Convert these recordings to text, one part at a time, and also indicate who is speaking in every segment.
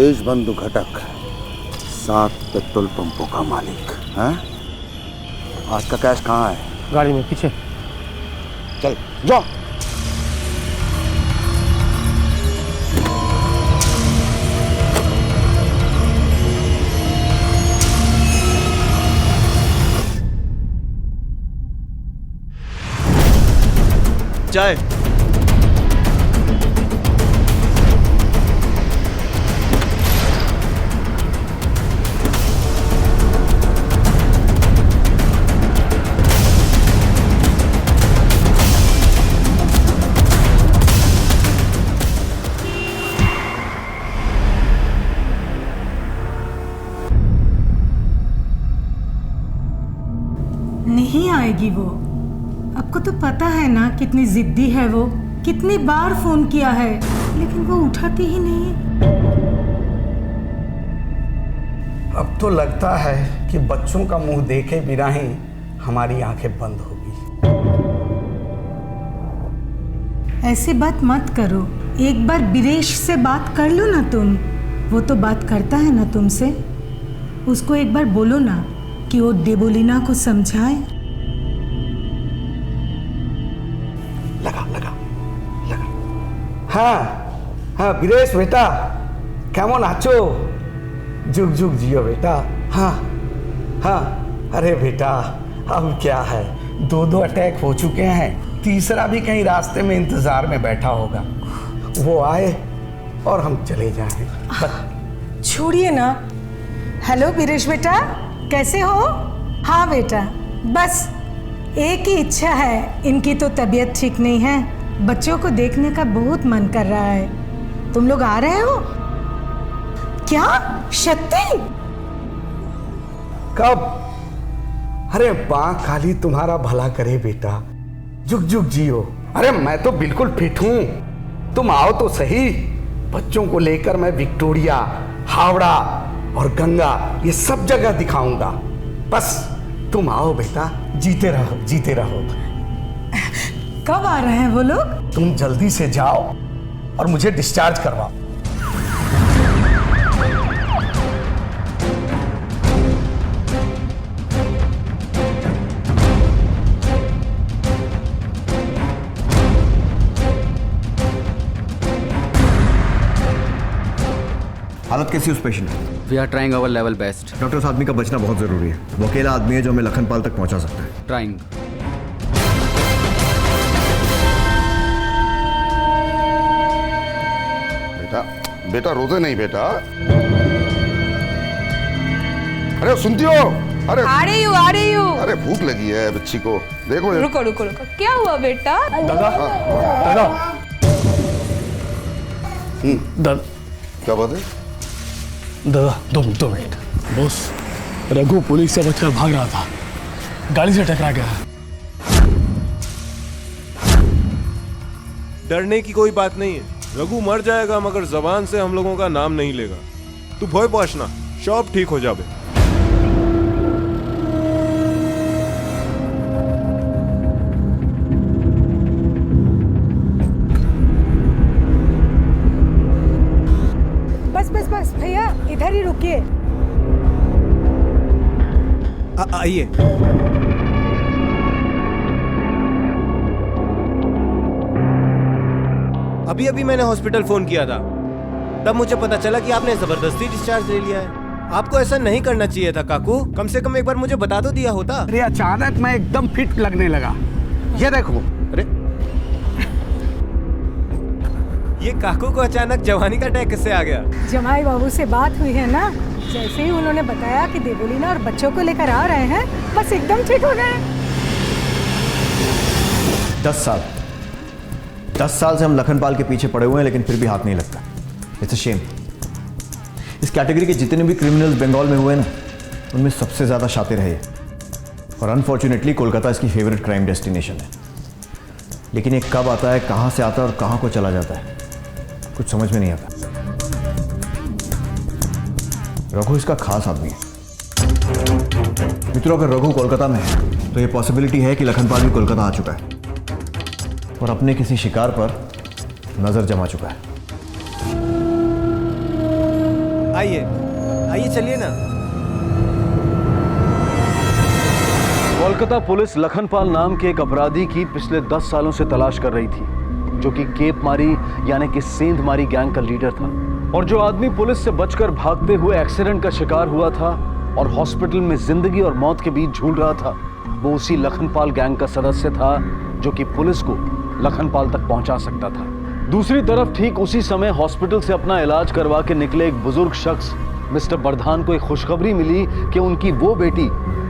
Speaker 1: देशबंधु घटक, 7 पेट्रोल पंपों का मालिक है। आज का कैश कहाँ है?
Speaker 2: गाड़ी में पीछे।
Speaker 1: चल जाओ।
Speaker 3: चाय।
Speaker 4: नहीं आएगी वो। आपको तो पता है ना कितनी जिद्दी है वो। कितनी बार फोन किया है लेकिन वो उठाती ही नहीं है।
Speaker 5: अब तो लगता है कि बच्चों का मुंह देखे बिना ही हमारी आंखें बंद होगी।
Speaker 4: ऐसे बात मत करो। एक बार बीरेश से बात कर लो ना तुम। वो तो बात करता है ना तुमसे। उसको एक बार बोलो ना कि वो देबोलीना को समझाए।
Speaker 5: लगा लगा लगा। हाँ हाँ बीरेश बेटा, केमन आछो? जुग जुग जियो बेटा। हाँ हाँ। अरे बेटा अब क्या है, 2 अटैक हो चुके हैं, तीसरा भी कहीं रास्ते में इंतजार में बैठा होगा। वो आए और हम चले जाएं।
Speaker 4: छोड़िए ना। हेलो बीरेश बेटा, कैसे हो? हाँ बेटा, बस एक ही इच्छा है। इनकी तो तबीयत ठीक नहीं है। बच्चों को देखने का बहुत मन कर रहा है। तुम लोग आ रहे हो क्या? शक्ति
Speaker 5: कब? अरे माँ काली तुम्हारा भला करे बेटा, जुग जुग जियो। अरे मैं तो बिल्कुल फिट हूँ, तुम आओ तो सही। बच्चों को लेकर मैं विक्टोरिया, हावड़ा और गंगा ये सब जगह दिखाऊंगा। बस तुम आओ बेटा, जीते रहो जीते रहो।
Speaker 4: कब आ रहे हैं वो लोग?
Speaker 5: तुम जल्दी से जाओ और मुझे डिस्चार्ज करवाओ।
Speaker 6: हालत कैसी उस पेशेंट की?
Speaker 7: We are trying our level best.
Speaker 6: Doctor, उस आदमी का बचना बहुत जरूरी है। वो अकेला आदमी है जो हमें लखनपाल तक पहुंचा सकता है।
Speaker 7: ट्राइंग।
Speaker 1: बेटा बेटा रोते नहीं बेटा। अरे सुनती हो? अरे
Speaker 8: आ रही हूँ।
Speaker 1: अरे भूख लगी है बच्ची को। देखो
Speaker 8: रुको रुको रुको, क्या हुआ बेटा?
Speaker 2: दादा दादा
Speaker 1: क्या बात है?
Speaker 2: दादा 2 मिनट। बॉस, रघु पुलिस से बचकर भाग रहा था, गाड़ी से टकरा गया।
Speaker 3: डरने की कोई बात नहीं है। रघु मर जाएगा मगर जबान से हम लोगों का नाम नहीं लेगा। तू भय पहुंचना, सब ठीक हो जावे।
Speaker 4: बस भैया इधर ही रुकिए।
Speaker 3: आइए। अभी अभी मैंने हॉस्पिटल फोन किया था, तब मुझे पता चला कि आपने जबरदस्ती डिस्चार्ज ले लिया है। आपको ऐसा नहीं करना चाहिए था काकू, कम से कम एक बार मुझे बता तो दिया होता।
Speaker 5: अरे अचानक मैं एकदम फिट लगने लगा। ये देखो।
Speaker 3: अरे ये काकू को अचानक जवानी का अटैक किससे आ गया?
Speaker 4: जमाई बाबू से बात हुई है ना, जैसे ही उन्होंने बताया कि देबोलीना और बच्चों को लेकर आ रहे हैं, बस एकदम ठीक हो गए।
Speaker 6: 10 साल से हम लखनपाल के पीछे पड़े हुए हैं, लेकिन फिर भी हाथ नहीं लगता। It's a shame. इस कैटेगरी के जितने भी क्रिमिनल्स बंगाल में हुए ना, उनमें सबसे ज़्यादा शातिर है ये। और अनफॉर्चुनेटली कोलकाता इसकी फेवरेट क्राइम डेस्टिनेशन है। लेकिन ये कब आता है, कहाँ से आता है और कहाँ को चला जाता है, कुछ समझ में नहीं आता। रघु इसका खास आदमी है। मित्रों, अगर रघु कोलकाता में है तो ये पॉसिबिलिटी है कि लखनपाल भी कोलकाता आ चुका है और अपने किसी शिकार पर नजर जमा चुका है।
Speaker 3: आइए आइए चलिए ना।
Speaker 9: कोलकाता पुलिस लखनपाल नाम के एक अपराधी की पिछले 10 सालों से तलाश कर रही थी, जो कि केप मारी यानी कि सेंध मारी गैंग का लीडर था। और जो आदमी पुलिस से बचकर भागते हुए एक्सीडेंट का शिकार हुआ था और हॉस्पिटल में जिंदगी और मौत के बीच झूल रहा था, वो उसी लखनपाल गैंग का सदस्य था, जो कि पुलिस को लखनपाल तक पहुंचा सकता था। दूसरी तरफ ठीक उसी समय हॉस्पिटल से अपना इलाज करवा के निकले एक बुजुर्ग शख्स मिस्टर बर्धान को एक खुशखबरी मिली कि उनकी वो बेटी,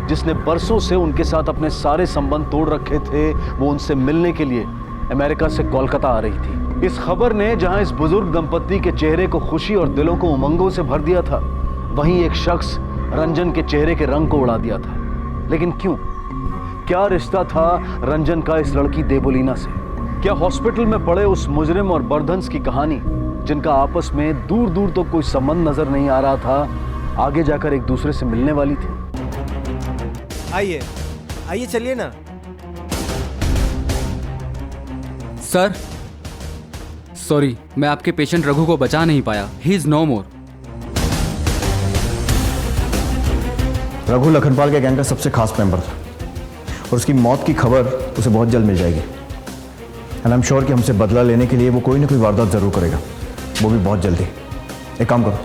Speaker 9: जिसने बरसों से उनके साथ अपने सारे संबंध तोड़ रखे थे, वो उनसे मिलने के लिए अमेरिका से कोलकाता आ रही थी। इस खबर ने जहां इस बुजुर्ग दंपत्ति के चेहरे को खुशी और दिलों को उमंगों से भर दिया था, वहीं एक शख्स रंजन के चेहरे के रंग को उड़ा दिया था। लेकिन क्यों? क्या रिश्ता था रंजन का इस लड़की देवोलीना से? क्या हॉस्पिटल में पड़े उस मुजरिम और बर्धन्स की कहानी, जिनका आपस में दूर दूर तो कोई संबंध नजर नहीं आ रहा था, आगे जाकर एक दूसरे से मिलने वाली थी?
Speaker 3: आइए आइए चलिए ना।
Speaker 7: सर सॉरी, मैं आपके पेशेंट रघु को बचा नहीं पाया। ही इज नो मोर।
Speaker 6: रघु लखनपाल के गैंग का सबसे खास मेंबर था और उसकी मौत की खबर उसे बहुत जल्द मिल जाएगी। एंड आई एम श्योर कि हमसे बदला लेने के लिए वो कोई ना कोई वारदात जरूर करेगा, वो भी बहुत जल्दी। एक काम करो,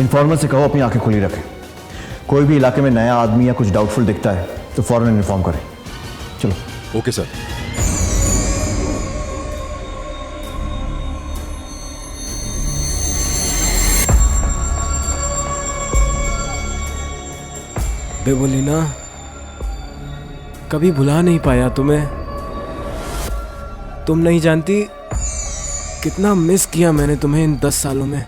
Speaker 6: इन्फॉर्मर से कहो अपनी आंखें खुली रखें। कोई भी इलाके में नया आदमी या कुछ डाउटफुल दिखता है तो फौरन इन्फॉर्म करें। चलो।
Speaker 10: Okay sir.
Speaker 3: देवोलीना, कभी भुला नहीं पाया तुम्हें। तुम नहीं जानती कितना मिस किया मैंने तुम्हें इन 10 सालों में।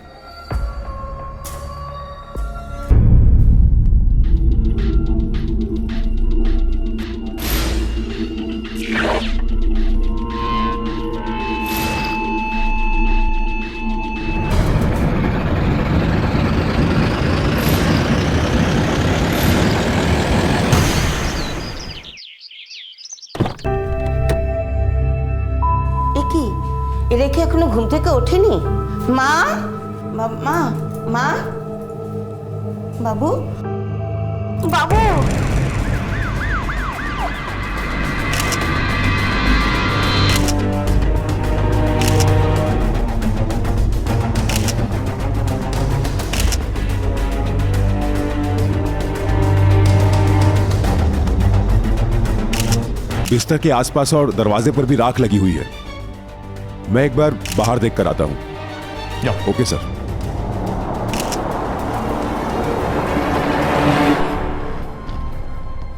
Speaker 11: এরা কি এখনো ঘুম থেকে ওঠেনি? মা, মা, মা, বাবু, বাবু।
Speaker 10: बिस्तर के आसपास और दरवाजे पर भी राख लगी हुई है। मैं एक बार बाहर देख कर आता हूं। Okay sir.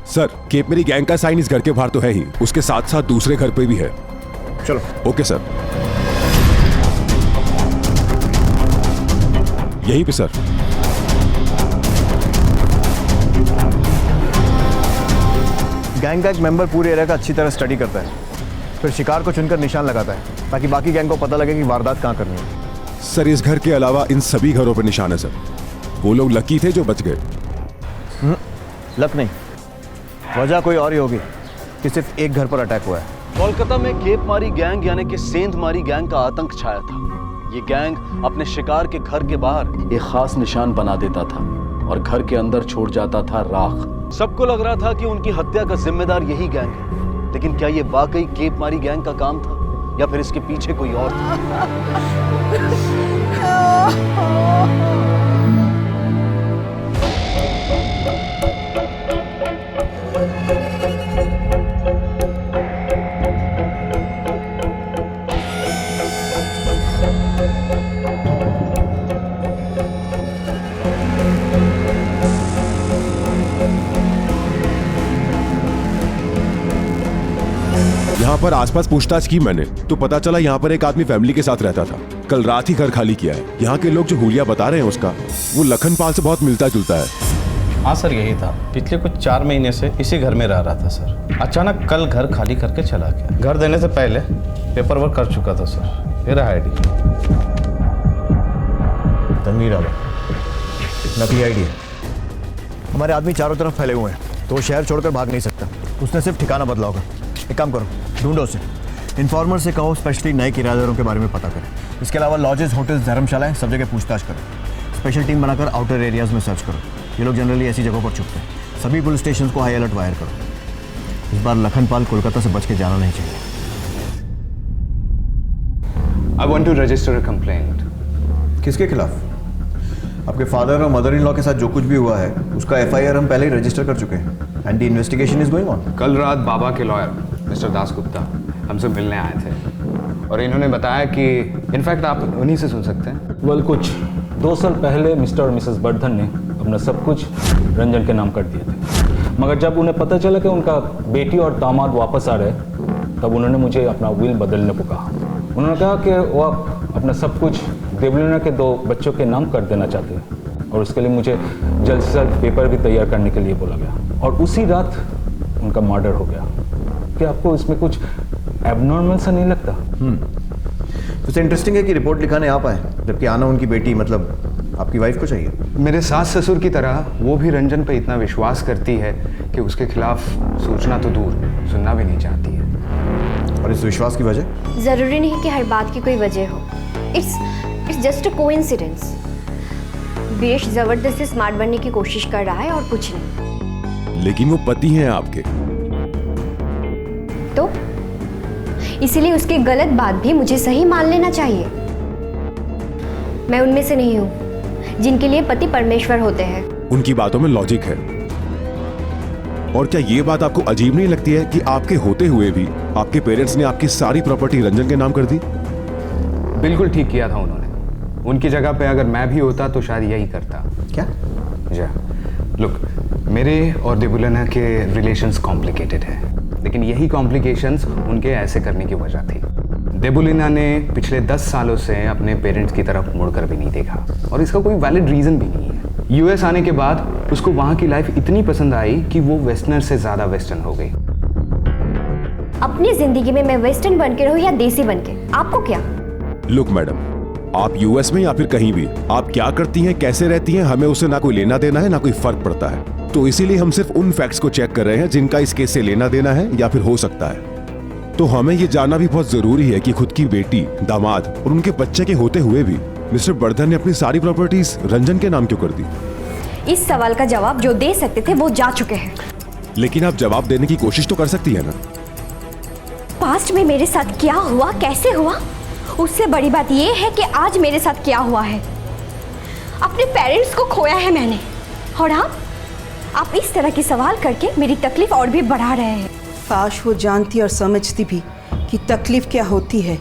Speaker 10: सर, केप मेरी गैंग का साइन इस घर के बाहर तो है ही, उसके साथ साथ दूसरे घर पे भी है।
Speaker 6: चलो।
Speaker 10: Okay sir. यहीं पे सर।
Speaker 6: गैंग का एक मेंबर पूरे एरिया का अच्छी तरह स्टडी करता है, फिर शिकार को चुनकर निशान लगाता है ताकि बाकी गैंग को पता लगे कि वारदात कहाँ करनी है।
Speaker 10: सर, इस घर के अलावा इन सभी घरों पर निशान है सर। वो लोग लकी थे जो बच गए।
Speaker 6: लक नहीं, वजह कोई और ही होगी कि सिर्फ एक घर पर अटैक हुआ है।
Speaker 9: कोलकाता में केप मारी गैंग यानी कि सेंध मारी गैंग का आतंक छाया था। ये गैंग अपने शिकार के घर के बाहर एक खास निशान बना देता था और घर के अंदर छोड़ जाता था राख। सबको लग रहा था कि उनकी हत्या का जिम्मेदार यही गैंग है, लेकिन क्या ये वाकई केप मारी गैंग का काम था या फिर इसके पीछे कोई और था?
Speaker 10: यहाँ पर आसपास पूछताछ की मैंने तो पता चला यहाँ पर एक आदमी फैमिली के साथ रहता था। कल रात ही घर खाली किया है। यहाँ के लोग जो हुलिया बता रहे हैं उसका, वो लखनपाल से बहुत मिलता जुलता है।
Speaker 12: हाँ सर, यही था। पिछले कुछ 4 महीने से इसी घर में रह रहा था सर। अचानक कल घर खाली करके चला गया। घर देने से पहले पेपर वर्क कर चुका था सर। ये रहा आईडी।
Speaker 6: तनवीर आला, नकली आईडी है। हमारे आदमी चारों तरफ फैले हुए हैं तो वो शहर छोड़कर भाग नहीं सकता। उसने सिर्फ ठिकाना बदला होगा। एक काम करो, ढूंढो उसे। इन्फॉर्मर से कहो स्पेशली नए किराएदारों के बारे में पता करें। इसके अलावा लॉजेस, होटल्स, धर्मशालाएं सब जगह पूछताछ करें। स्पेशल टीम बनाकर आउटर एरियाज में सर्च करो। ये लोग जनरली ऐसी जगहों पर छुपते हैं। सभी पुलिस स्टेशन को हाई अलर्ट वायर करो। इस बार लखनपाल कोलकाता से बच के जाना नहीं चाहिए।
Speaker 13: I want to register a complaint.
Speaker 6: किसके खिलाफ? आपके फादर और मदर इन लॉ के साथ जो कुछ भी हुआ है उसका FIR हम पहले ही रजिस्टर कर चुके हैं and the investigation is going on.
Speaker 13: कल रात बाबा के लॉयर मिस्टर दास गुप्ता हमसे मिलने आए थे और इन्होंने बताया कि इनफैक्ट आप उन्हीं से सुन सकते हैं।
Speaker 14: वेल, कुछ 2 साल पहले मिस्टर और मिसेस बर्धन ने अपना सब कुछ रंजन के नाम कर दिए थे, मगर जब उन्हें पता चला कि उनका बेटी और दामाद वापस आ रहे तब उन्होंने मुझे अपना विल बदलने को कहा। उन्होंने कहा कि वो अपना सब कुछ देवलीना के 2 बच्चों के नाम कर देना चाहते हैं और उसके लिए मुझे जल्द से जल्द पेपर भी तैयार करने के लिए बोला गया और उसी रात उनका मर्डर हो गया। क्या आपको इसमें कुछ एबनॉर्मल सा नहीं लगता?
Speaker 6: तो इंटरेस्टिंग है कि रिपोर्ट लिखाने आप आए जबकि आना उनकी बेटी मतलब आपकी वाइफ को चाहिए।
Speaker 13: मेरे सास ससुर की तरह वो भी रंजन पे इतना विश्वास करती है कि उसके खिलाफ सोचना तो दूर सुनना भी नहीं चाहती है।
Speaker 6: और इस विश्वास की वजह?
Speaker 15: जरूरी नहीं कि हर बात की कोई वजह हो। It's just a coincidence. Viresh जबरदस्ती स्मार्ट बनने की कोशिश कर रहा है और कुछ नहीं।
Speaker 10: लेकिन वो पति हैं आपके।
Speaker 15: तो इसीलिए उसकी गलत बात भी मुझे सही मान लेना चाहिए। मैं उनमें से नहीं हूं जिनके लिए पति परमेश्वर होते हैं।
Speaker 10: उनकी बातों में लॉजिक है। और क्या ये बात आपको अजीब नहीं लगती है कि आपके होते हुए भी आपके पेरेंट्स ने आपकी सारी प्रॉपर्टी रंजन के नाम कर दी?
Speaker 13: बिल्कुल ठीक किया था उन्होंने। उनकी जगह पे अगर मैं भी होता तो शायद यही करता।
Speaker 6: क्या?
Speaker 13: जी लुक, मेरे और देवलीना के रिलेशंस कॉम्प्लिकेटेड है, लेकिन यही कॉम्प्लिकेशंस उनके ऐसे करने की वजह थी। देवलीना ने पिछले 10 सालों से अपने पेरेंट्स की तरफ मुड़कर भी नहीं देखा और इसका कोई वैलिड रीजन भी नहीं है। यूएस आने के बाद उसको वहां की लाइफ इतनी पसंद आई कि वो वेस्टर्नर से ज्यादा वेस्टर्न हो गई।
Speaker 15: अपनी जिंदगी में मैं वेस्टर्न बनके रहूं या देसी बनके, आपको क्या?
Speaker 10: लुक मैडम, आप यूएस में या फिर कहीं भी आप क्या करती हैं, कैसे रहती हैं, हमें उससे ना कोई लेना देना है ना कोई फर्क पड़ता है। तो इसीलिए हम सिर्फ उन फैक्ट्स को चेक कर रहे हैं जिनका इस केस से लेना देना है या फिर हो सकता है। तो हमें ये जानना भी बहुत जरूरी है कि खुद की बेटी, दामाद और उनके बच्चे के होते हुए भी मिस्टर बर्धन ने अपनी सारी प्रॉपर्टीज रंजन के नाम क्यों कर दी?
Speaker 15: इस सवाल का जवाब जो दे सकते थे वो जा चुके हैं।
Speaker 10: लेकिन आप जवाब देने की कोशिश तो कर सकती है ना।
Speaker 15: पास्ट में मेरे साथ क्या हुआ, कैसे हुआ, उससे बड़ी बात यह है कि आज मेरे साथ क्या हुआ है। अपने पेरेंट्स को खोया है मैंने और आप इस तरह के सवाल करके मेरी तकलीफ और भी बढ़ा रहे हैं।
Speaker 11: काश वो जानती और समझती भी कि तकलीफ क्या होती है।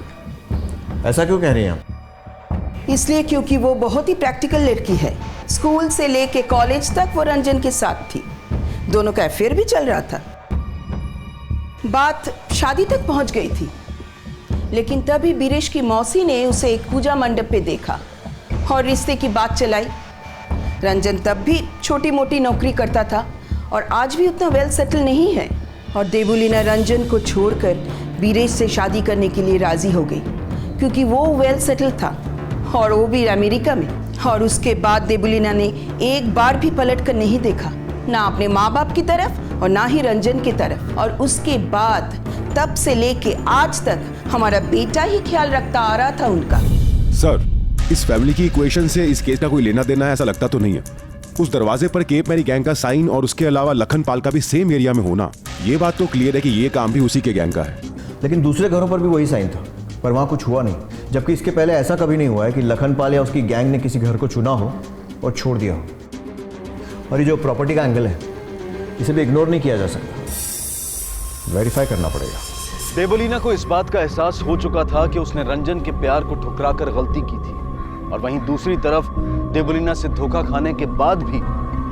Speaker 6: ऐसा क्यों कह रही हैं आप?
Speaker 11: इसलिए क्योंकि वो बहुत ही प्रैक्टिकल लड़की है। स्कूल से लेके कॉलेज तक वो रंजन के साथ थी। दोनों का अफेयर भी चल रहा था। बात शादी तक पहुंच गई थी, लेकिन तभी बीरेश की मौसी ने उसे एक पूजा मंडप पे देखा और रिश्ते की बात चलाई। रंजन तब भी छोटी मोटी नौकरी करता था और आज भी उतना वेल सेटल नहीं है और देवलीना रंजन को छोड़कर बीरेश से शादी करने के लिए राजी हो गई क्योंकि वो वेल सेटल था और वो भी अमेरिका में। और उसके बाद देवलीना ने एक बार भी पलट कर नहीं देखा, ना अपने माँ बाप की तरफ और ना ही रंजन की तरफ। और उसके बाद तब से लेके आज तक हमारा बेटा ही ख्याल रखता आ रहा था उनका।
Speaker 10: सर, इस फैमिली की इक्वेशन से इस केस का कोई लेना देना है ऐसा लगता तो नहीं है। उस दरवाजे पर केप मैरी गैंग का साइन और उसके अलावा लखनपाल का भी सेम एरिया में होना, ये बात तो क्लियर है कि ये काम भी उसी के गैंग का है।
Speaker 6: लेकिन दूसरे घरों पर भी वही साइन था पर वहाँ कुछ हुआ नहीं, जबकि इसके पहले ऐसा कभी नहीं हुआ है कि लखनपाल या उसकी गैंग ने किसी घर को चुना हो और छोड़ दिया हो। और ये जो प्रॉपर्टी का एंगल है इसे भी इग्नोर नहीं किया जा सकता, वेरीफाई करना पड़ेगा।
Speaker 9: देवलीना को इस बात का एहसास हो चुका था कि उसने रंजन के प्यार को ठुकराकर गलती की थी और वहीं दूसरी तरफ देवलीना से धोखा खाने के बाद भी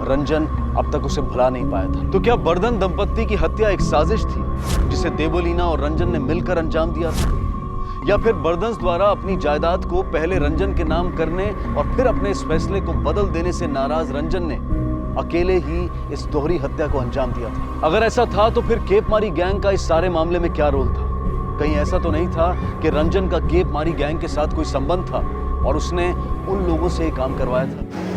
Speaker 9: रंजन अब तक उसे भुला नहीं पाया था। तो क्या बर्धन दंपत्ति की हत्या एक साजिश थी जिसे देवलीना और रंजन ने मिलकर अंजाम दिया था, या फिर बर्धन द्वारा अपनी जायदाद को पहले रंजन के नाम करने और फिर अपने इस फैसले को बदल देने से नाराज रंजन ने अकेले ही इस दोहरी हत्या को अंजाम दिया था? अगर ऐसा था तो फिर केप मारी गैंग का इस सारे मामले में क्या रोल था? कहीं ऐसा तो नहीं था कि रंजन का केप मारी गैंग के साथ कोई संबंध था और उसने उन लोगों से ये काम करवाया था?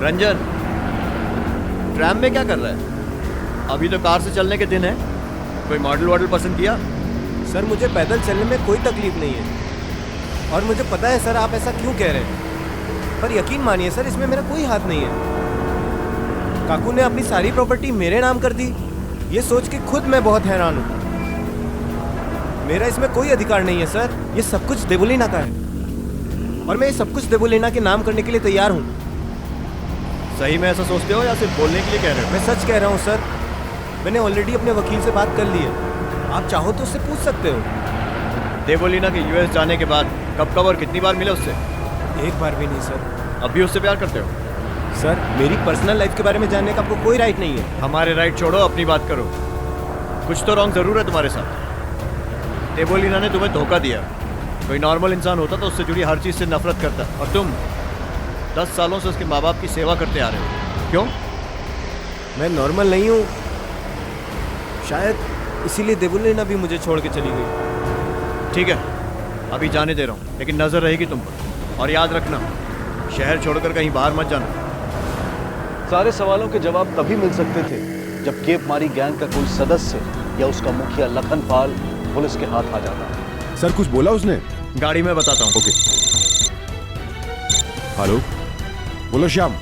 Speaker 6: रंजन, ट्रैम में क्या कर रहा है? अभी तो कार से चलने के दिन है। कोई मॉडल वॉडल पसंद किया?
Speaker 3: सर मुझे पैदल चलने में कोई तकलीफ नहीं है और मुझे पता है सर आप ऐसा क्यों कह रहे हैं, पर यकीन मानिए सर इसमें मेरा कोई हाथ नहीं है। काकू ने अपनी सारी प्रॉपर्टी मेरे नाम कर दी, ये सोच के खुद मैं बहुत हैरान हूँ। मेरा इसमें कोई अधिकार नहीं है सर, ये सब कुछ देवुलीना का है और मैं ये सब कुछ देवुलीना के नाम करने के लिए तैयार हूँ।
Speaker 6: सही में ऐसा सोचते हो या सिर्फ बोलने के लिए कह रहे हो?
Speaker 3: मैं सच कह रहा हूँ सर, मैंने ऑलरेडी अपने वकील से बात कर ली है, आप चाहो तो उससे पूछ सकते हो।
Speaker 6: देवुलीना के यूएस जाने के बाद कब कब और कितनी बार मिले उससे?
Speaker 3: एक बार भी नहीं सर।
Speaker 6: अब भी उससे प्यार करते हो?
Speaker 3: सर मेरी पर्सनल लाइफ के बारे में जानने का आपको कोई राइट नहीं है।
Speaker 6: हमारे राइट छोड़ो, अपनी बात करो। कुछ तो रॉन्ग जरूर है तुम्हारे साथ। देवुलीना ने तुम्हें धोखा दिया। कोई नॉर्मल इंसान होता तो उससे जुड़ी हर चीज़ से नफरत करता, और तुम 10 सालों से उसके माँ बाप की सेवा करते आ रहे हो। क्यों?
Speaker 3: मैं नॉर्मल नहीं हूँ, शायद इसीलिए देवुलीना भी मुझे छोड़ के चली गई।
Speaker 6: ठीक है, अभी जाने दे रहा हूँ, लेकिन नजर रहेगी तुम पर। और याद रखना, शहर छोड़कर कहीं बाहर मत जाना।
Speaker 9: सारे सवालों के जवाब तभी मिल सकते थे जब केप मारी गैंग का कोई सदस्य या उसका मुखिया लखन पाल पुलिस के हाथ आ जाता।
Speaker 10: सर कुछ बोला उसने?
Speaker 6: गाड़ी में बताता हूँ।
Speaker 10: ओके। हेलो, बोलो श्याम।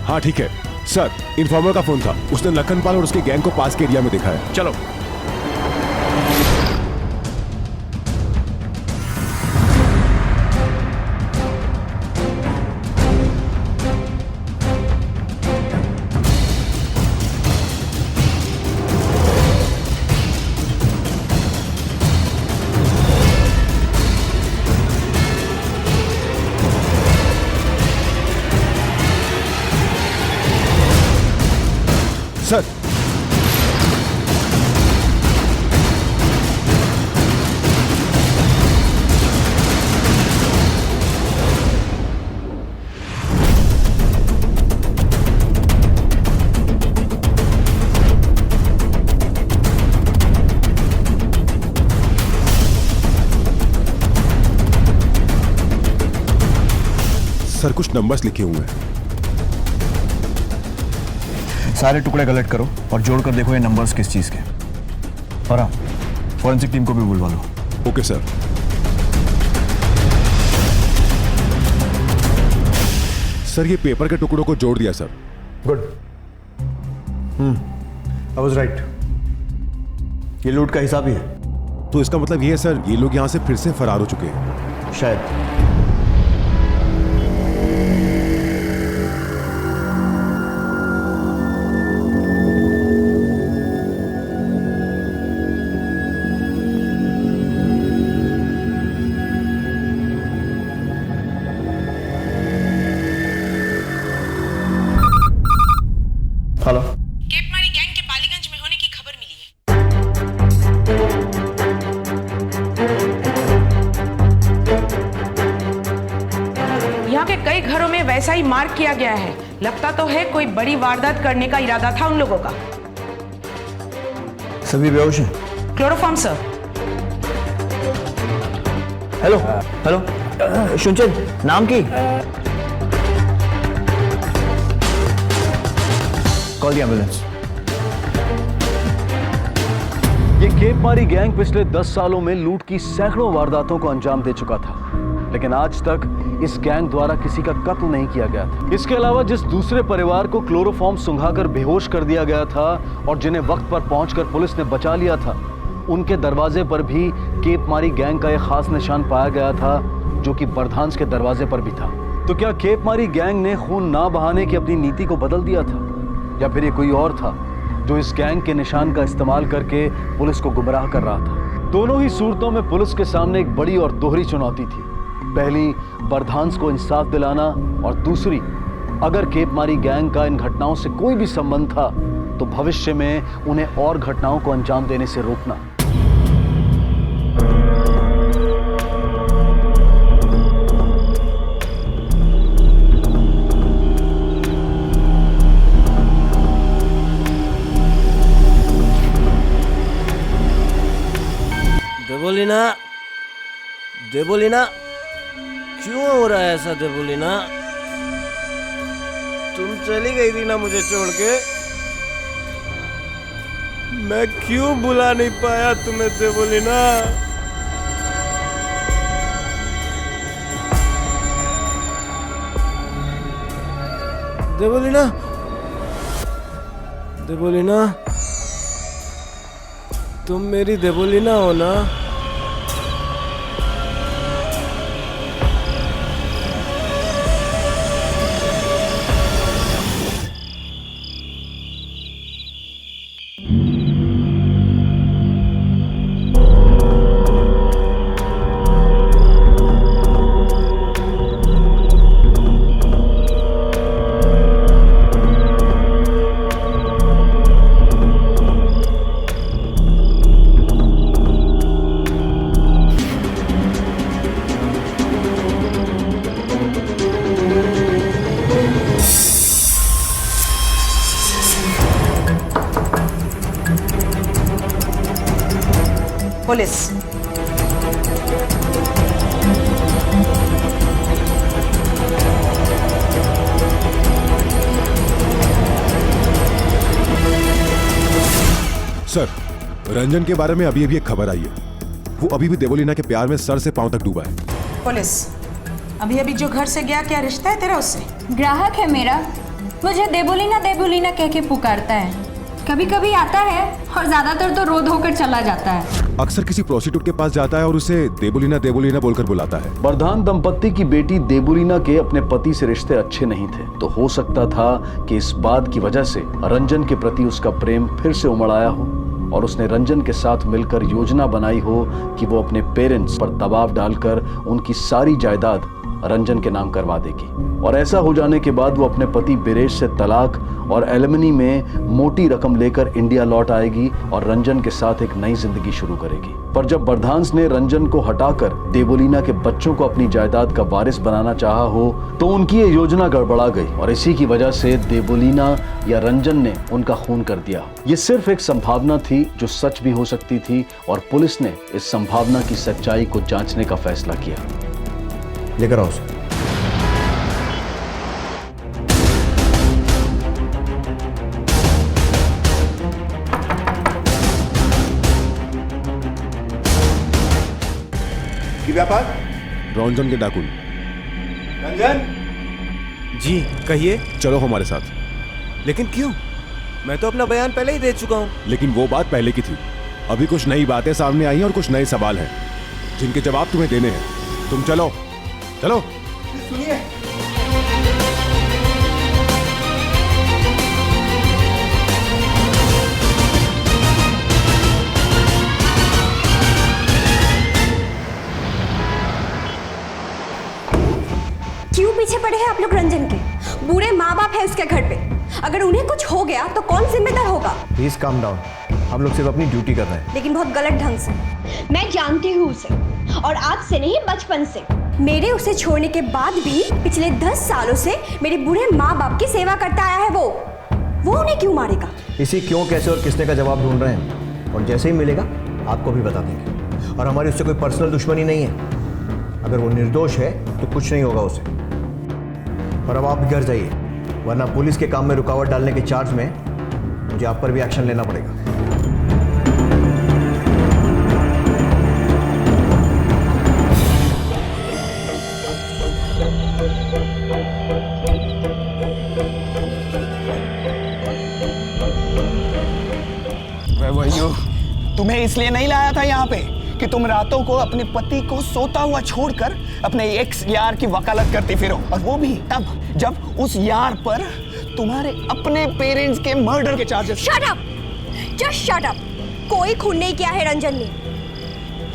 Speaker 10: हाँ ठीक है सर, इन्फॉर्मर का फोन था, उसने लखन पाल और उसके गैंग को पास के एरिया में देखा है।
Speaker 6: चलो।
Speaker 10: सर सर कुछ नंबर्स लिखे हुए हैं।
Speaker 6: सारे टुकड़े कलेक्ट करो और जोड़कर देखो ये नंबर्स किस चीज के। और हाँ, फॉरेंसिक टीम को भी बुलवा लो।
Speaker 10: Okay sir. सर ये पेपर के टुकड़ों को जोड़ दिया sir.
Speaker 5: Good. I was right.
Speaker 6: ये लूट का हिसाब ही है।
Speaker 10: तो इसका मतलब ये है सर, ये लोग यहाँ से फिर से फरार हो चुके हैं।
Speaker 6: शायद। हेलो,
Speaker 11: केप मारी गैंग के बालीगंज में होने की खबर मिली है। यहाँ के कई घरों में वैसा ही मार्क किया गया है। लगता तो है कोई बड़ी वारदात करने का इरादा था उन लोगों का।
Speaker 6: सभी बेहोश हैं।
Speaker 11: Chloroform sir.
Speaker 16: हेलो हेलो, शुनचंद नाम की?
Speaker 6: Call the ambulance.
Speaker 9: ये केप मारी गैंग पिछले 10 सालों में लूट की सैकड़ों वारदातों को अंजाम दे चुका था, लेकिन आज तक इस गैंग द्वारा किसी का कत्ल नहीं किया गया था। इसके अलावा जिस दूसरे परिवार को क्लोरोफॉर्म सुंघाकर बेहोश कर दिया गया था और जिन्हें वक्त पर पहुंचकर पुलिस ने बचा लिया था, उनके दरवाजे पर भी केप मारी गैंग का एक खास निशान पाया गया था, जो कि बर्धांस के दरवाजे पर भी था। तो क्या केप मारी गैंग ने खून ना बहाने की अपनी नीति को बदल दिया था, या फिर ये कोई और था जो इस गैंग के निशान का इस्तेमाल करके पुलिस को गुमराह कर रहा था? दोनों ही सूरतों में पुलिस के सामने एक बड़ी और दोहरी चुनौती थी। पहली, बर्धांस को इंसाफ दिलाना, और दूसरी, अगर केप मारी गैंग का इन घटनाओं से कोई भी संबंध था तो भविष्य में उन्हें और घटनाओं को अंजाम देने से रोकना।
Speaker 3: देवुलीना, देवुलीना, क्यों हो रहा है ऐसा देवुलीना? तुम चली गई थी ना मुझे छोड़ के, मैं क्यों बुला नहीं पाया तुम्हें देवोलीना? देवोलीना, देवोलीना, तुम मेरी देवोलीना हो ना?
Speaker 11: पुलिस।
Speaker 10: सर, रंजन के बारे में अभी अभी एक खबर आई है। वो अभी भी देवोलीना के प्यार में सर से पांव तक डूबा है।
Speaker 4: पुलिस, अभी अभी जो घर से गया, क्या रिश्ता है तेरा उससे?
Speaker 8: ग्राहक है मेरा, मुझे देवोलीना देवोलीना कह के पुकारता है। कभी कभी आता है और ज्यादातर तो रो धोकर चला जाता है।
Speaker 10: अक्सर किसी प्रोस्टिट्यूट के पास जाता है और उसे देवोलीना देवोलीना बोलकर बुलाता है।
Speaker 9: बर्धान दंपत्ति की बेटी देवोलीना के अपने पति से रिश्ते अच्छे नहीं थे, तो हो सकता था कि इस बात की वजह से रंजन के प्रति उसका प्रेम फिर से उमड़ आया हो और उसने रंजन के साथ मिलकर योजना बनाई हो कि वो अपने पेरेंट्स पर दबाव डालकर उनकी सारी जायदाद रंजन के नाम करवा देगी और ऐसा हो जाने के बाद वो अपने पति बिरेश से तलाक और एलिमनी में मोटी रकम लेकर इंडिया लौट आएगी और रंजन के साथ एक नई जिंदगी शुरू करेगी। पर जब बर्धांस ने रंजन को हटाकर देवोलीना के बच्चों को अपनी जायदाद का वारिस बनाना चाहा हो तो उनकी ये योजना गड़बड़ा गई और इसी की वजह से देवोलीना या रंजन ने उनका खून कर दिया। ये सिर्फ एक संभावना थी जो सच भी हो सकती थी और पुलिस ने इस संभावना की सच्चाई को जांचने का फैसला किया।
Speaker 6: लेकर आओ उसे।
Speaker 1: व्यापार
Speaker 10: रंजन के डाकुन।
Speaker 1: रंजन
Speaker 3: जी कहिए।
Speaker 10: चलो हमारे साथ।
Speaker 3: लेकिन क्यों? मैं तो अपना बयान पहले ही दे चुका हूँ।
Speaker 10: लेकिन वो बात पहले की थी, अभी कुछ नई बातें सामने आई हैं और कुछ नए सवाल हैं जिनके जवाब तुम्हें देने हैं। तुम चलो चलो।
Speaker 1: सुनिए,
Speaker 15: क्यों पीछे पड़े हैं आप लोग रंजन के? बूढ़े माँ बाप है उसके घर पे, अगर उन्हें कुछ हो गया तो कौन जिम्मेदार होगा?
Speaker 6: प्लीज काम डाउन, हम लोग सिर्फ अपनी ड्यूटी कर रहे हैं।
Speaker 15: लेकिन बहुत गलत ढंग से। मैं जानती हूँ उसे और आज से नहीं बचपन से। मेरे उसे छोड़ने के बाद भी पिछले 10 सालों से मेरे बूढ़े माँ बाप की सेवा करता आया है। वो उन्हें क्यों मारेगा?
Speaker 6: इसी क्यों, कैसे और किसने का जवाब ढूंढ रहे हैं और जैसे ही मिलेगा आपको भी बता देंगे। और हमारी उससे कोई पर्सनल दुश्मनी नहीं है। अगर वो निर्दोष है तो कुछ नहीं होगा उसे। और अब आप घर जाइए, वरना पुलिस के काम में रुकावट डालने के चार्ज में मुझे आप पर भी एक्शन लेना पड़ेगा।
Speaker 5: तुम्हें इसलिए नहीं लाया था यहाँ पे कि तुम रातों को अपने पति को सोता हुआ छोड़कर अपने एक्स यार की वकालत करती फिरो, और वो भी तब जब उस यार पर तुम्हारे अपने पेरेंट्स के मर्डर के charges.
Speaker 15: Shut up! Just shut up! कोई खून नहीं किया है रंजन ने,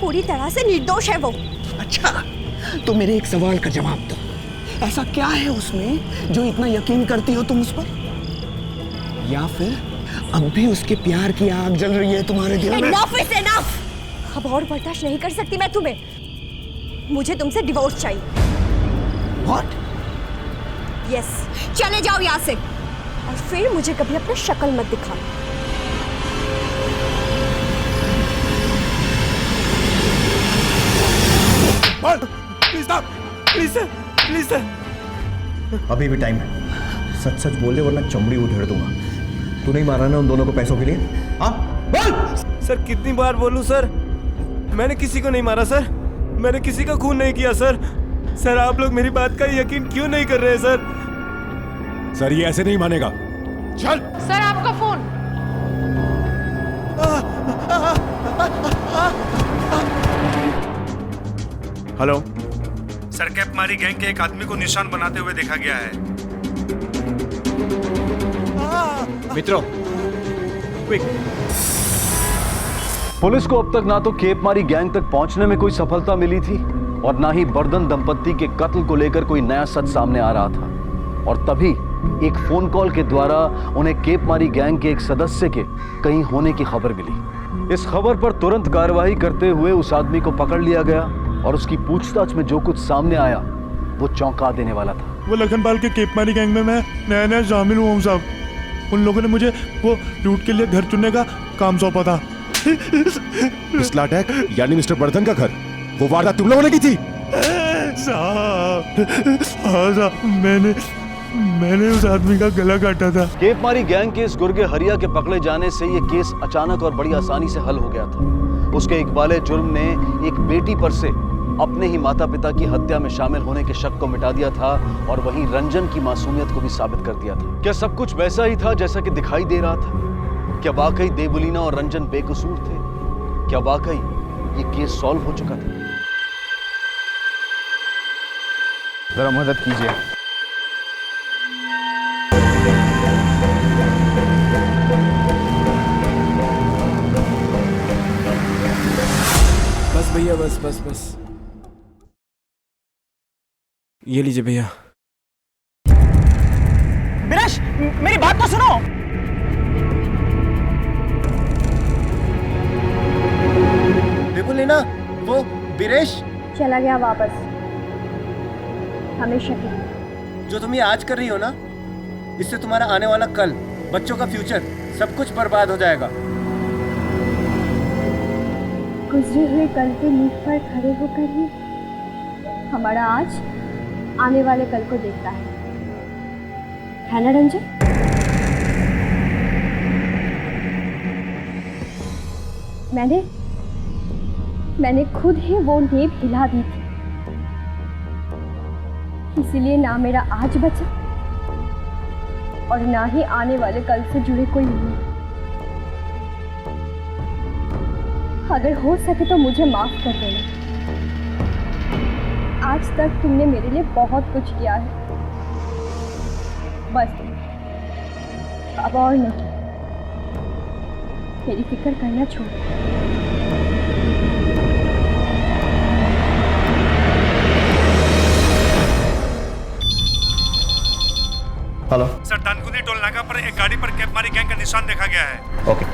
Speaker 15: पूरी तरह से निर्दोष है वो।
Speaker 5: अच्छा, तो मेरे एक सवाल का जवाब दो, ऐसा क्या है उसमें जो इतना यकीन करती हो तुम उस पर? या फिर अब भी उसके प्यार की आग जल रही है तुम्हारे दिल में?
Speaker 15: Enough is enough! अब और बर्दाश्त नहीं कर सकती मैं तुम्हें। मुझे तुमसे डिवोर्स चाहिए।
Speaker 5: What?
Speaker 15: Yes, चले जाओ यहाँ से और फिर मुझे कभी अपना शक्ल मत दिखाओ।
Speaker 3: Please sir, please sir, please sir.
Speaker 6: अभी भी टाइम है, सच सच बोल दे वरना चमड़ी उधेड़ दूंगा। तू नहीं मारा ना उन दोनों को पैसों के लिए? हाँ बोल।
Speaker 3: सर कितनी बार बोलूं सर, मैंने किसी को नहीं मारा सर, मैंने किसी का खून नहीं किया सर। सर आप लोग मेरी बात का यकीन क्यों नहीं कर रहे सर?
Speaker 10: सर ये ऐसे नहीं मानेगा। चल।
Speaker 17: सर आपका फोन।
Speaker 1: हेलो
Speaker 18: सर, कैप मारी गैंग के एक आदमी को निशान बनाते हुए देखा गया है।
Speaker 9: मित्रों क्विक। पुलिस को अब तक ना तो केप मारी गैंग तक पहुंचने में कोई सफलता मिली थी और ना ही बर्धन दंपत्ति के कत्ल को लेकर कोई नया सच सामने आ रहा था। और तभी एक फोन कॉल के द्वारा उन्हें केप मारी गैंग के एक सदस्य के कहीं होने की खबर मिली। इस खबर पर तुरंत कार्रवाई करते हुए उस आदमी को पकड़ लिया गया और उसकी पूछताछ में जो कुछ सामने आया वो चौंका देने वाला था।
Speaker 19: वो लखनपाल के केपमारी गैंग में मैं नया नया शामिल हुआ हूँ साहब। उन लोगों ने मुझे वो लूट के लिए घर चुनने का काम सौंपा था।
Speaker 10: पिस्टल अटैक यानी मिस्टर बर्धन का घर, वो वारदात तुम लोगों ने की थी?
Speaker 19: साहब, हाँ साहब, मैंने उस आदमी का गला काटा था।
Speaker 9: केप मारी गैंग के इस गुर्गे हरिया के पकड़े जाने से ये केस अचानक और बड़ी आसानी से हल हो गया था। उसके इकबाले जुर्म ने एक बेटी पर से अपने ही माता पिता की हत्या में शामिल होने के शक को मिटा दिया था और वहीं रंजन की मासूमियत को भी साबित कर दिया था। क्या सब कुछ वैसा ही था जैसा कि दिखाई दे रहा था? क्या वाकई देबुलीना और रंजन बेकसूर थे? क्या वाकई ये केस सॉल्व हो चुका था?
Speaker 13: जरा मदद कीजिए।
Speaker 3: बस भैया, बस बस बस, ये लीजिए भैया।
Speaker 16: विरेश, मेरी बात तो सुनो।
Speaker 3: देबुलीना, वो विरेश
Speaker 15: चला गया वापस, हमेशा के लिए।
Speaker 3: जो तुम ये आज कर रही हो ना, इससे तुम्हारा आने वाला कल, बच्चों का फ्यूचर, सब कुछ बर्बाद हो जाएगा।
Speaker 15: गुजरे हुए कल के मुख पर खड़े होकर ही हमारा आज आने वाले कल को देखता है ना रंजन? मैंने खुद ही वो नींव हिला दी थी, इसीलिए ना मेरा आज बचा और ना ही आने वाले कल से जुड़े कोई उम्मीद। अगर हो सके तो मुझे माफ कर देना। आज तक तुमने मेरे लिए बहुत कुछ किया है, बस अब और नहीं। मेरी फिक्र करना छोड़।
Speaker 6: हेलो
Speaker 18: सर, दानकुनी टोल नाका पर एक गाड़ी पर कैप मारी गैंग का निशान देखा गया है।
Speaker 6: ओके।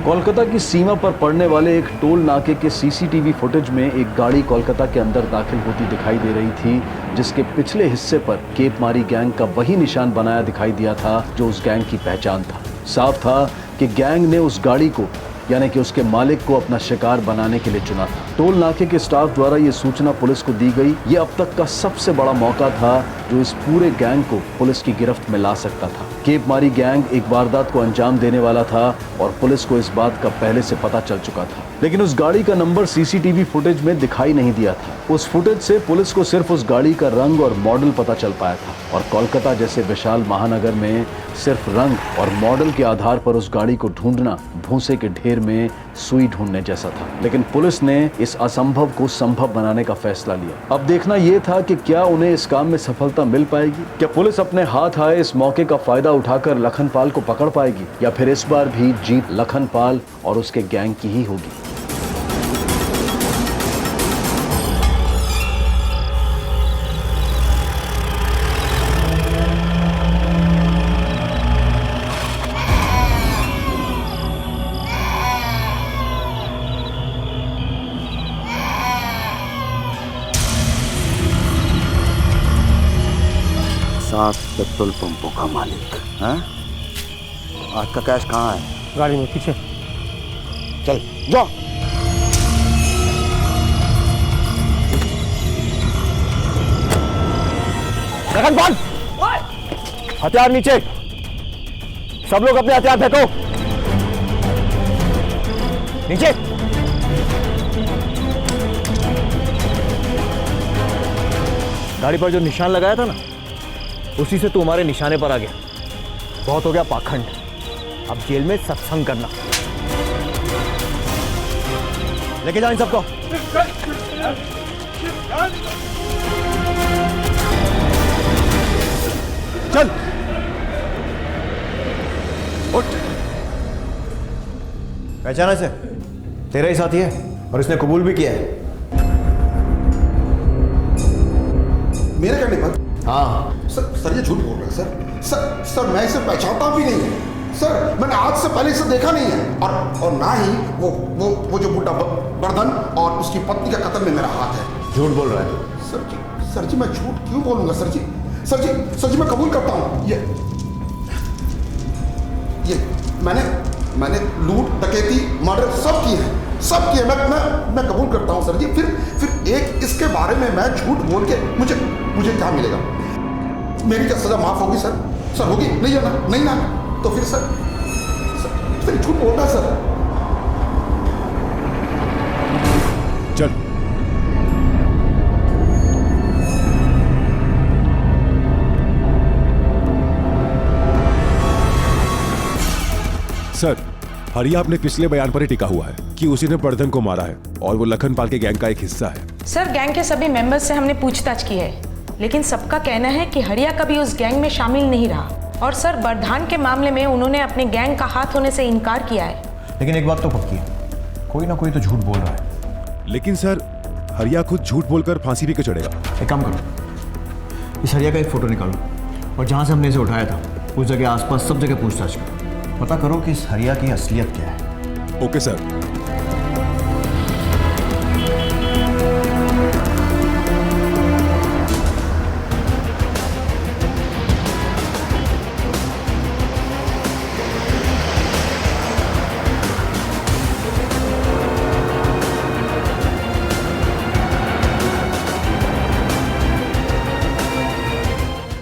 Speaker 9: कोलकाता की सीमा पर पड़ने वाले एक टोल नाके के सीसीटीवी फुटेज में एक गाड़ी कोलकाता के अंदर दाखिल होती दिखाई दे रही थी, जिसके पिछले हिस्से पर केप मारी गैंग का वही निशान बनाया दिखाई दिया था जो उस गैंग की पहचान था। साफ था कि गैंग ने उस गाड़ी को यानी कि उसके मालिक को अपना शिकार बनाने के लिए चुना था। टोल नाके के स्टाफ द्वारा ये सूचना पुलिस को दी गई। ये अब तक का सबसे बड़ा मौका था जो इस पूरे गैंग को पुलिस की गिरफ्त में ला सकता था। केप मारी गैंग एक वारदात को अंजाम देने वाला था और पुलिस को इस बात का पहले से पता चल चुका था, लेकिन उस गाड़ी का नंबर सीसीटीवी फुटेज में दिखाई नहीं दिया था। उस फुटेज से पुलिस को सिर्फ उस गाड़ी का रंग और मॉडल पता चल पाया था और कोलकाता जैसे विशाल महानगर में सिर्फ रंग और मॉडल के आधार पर उस गाड़ी को ढूंढना भूसे के ढेर में सुई ढूंढने जैसा था। लेकिन पुलिस ने इस असंभव को संभव बनाने का फैसला लिया। अब देखना यह था कि क्या उन्हें इस काम में सफलता मिल पाएगी। क्या पुलिस अपने हाथ आए इस मौके का फायदा उठाकर लखनपाल को पकड़ पाएगी या फिर इस बार भी जीत लखनपाल और उसके गैंग की ही होगी।
Speaker 1: पेट्रोल पंपों का मालिक है। आज का कैश कहाँ है?
Speaker 3: गाड़ी में पीछे।
Speaker 1: चल जाओ।
Speaker 6: लखनपाल, हथियार नीचे। सब लोग अपने हथियार फेंको नीचे। गाड़ी पर जो निशान लगाया था ना, उसी से तू हमारे निशाने पर आ गया। बहुत हो गया पाखंड, अब जेल में सत्संग करना। लेके जाओ इन सबको। चल उठ। पहचाना इसे? तेरा ही साथी है और इसने कबूल भी किया है।
Speaker 1: मेरे कहने पर?
Speaker 6: हाँ
Speaker 1: सर ये झूठ बोल रहे हैं सर मैं इसे पहचानता भी नहीं हूँ सर। मैंने आज से पहले इसे देखा नहीं है और ना ही वो जो बुड्ढा वर्धन और उसकी पत्नी का कत्ल में मेरा हाथ है।
Speaker 6: झूठ बोल रहा है
Speaker 1: सर जी मैं झूठ क्यों बोलूंगा सर जी मैं कबूल करता हूँ। ये मैंने लूट, डकैती, मर्डर सब किए हैं मैं कबूल करता हूँ सर जी। फिर एक इसके बारे में मैं झूठ बोल के मुझे क्या मिलेगा? मेरी क्या सजा माफ होगी सर होगी? नहीं ना तो फिर फिर झूठ बोलता है सर।
Speaker 10: चल सर, हरिया अपने पिछले बयान पर ही टिका हुआ है कि उसी ने वर्धन को मारा है और वो लखनपाल के गैंग का एक हिस्सा है।
Speaker 17: सर गैंग के सभी मेंबर्स से हमने पूछताछ की है, लेकिन सबका कहना है कि हरिया कभी उस गैंग में शामिल नहीं रहा। और सर वर्धन के मामले में उन्होंने अपने गैंग का हाथ होने से इनकार किया है।
Speaker 6: लेकिन एक बात तो पक्की है, कोई ना कोई तो झूठ बोल रहा है।
Speaker 10: लेकिन सर हरिया खुद झूठ बोलकर फांसी भी क्यों चढ़ेगा?
Speaker 6: एक काम करो, इस हरिया का एक फोटो निकालो और जहां से हमने इसे उठाया था उस जगह आसपास सब जगह पूछताछ करो। पता करो कि इस हरिया की असलियत क्या है।
Speaker 10: Okay sir.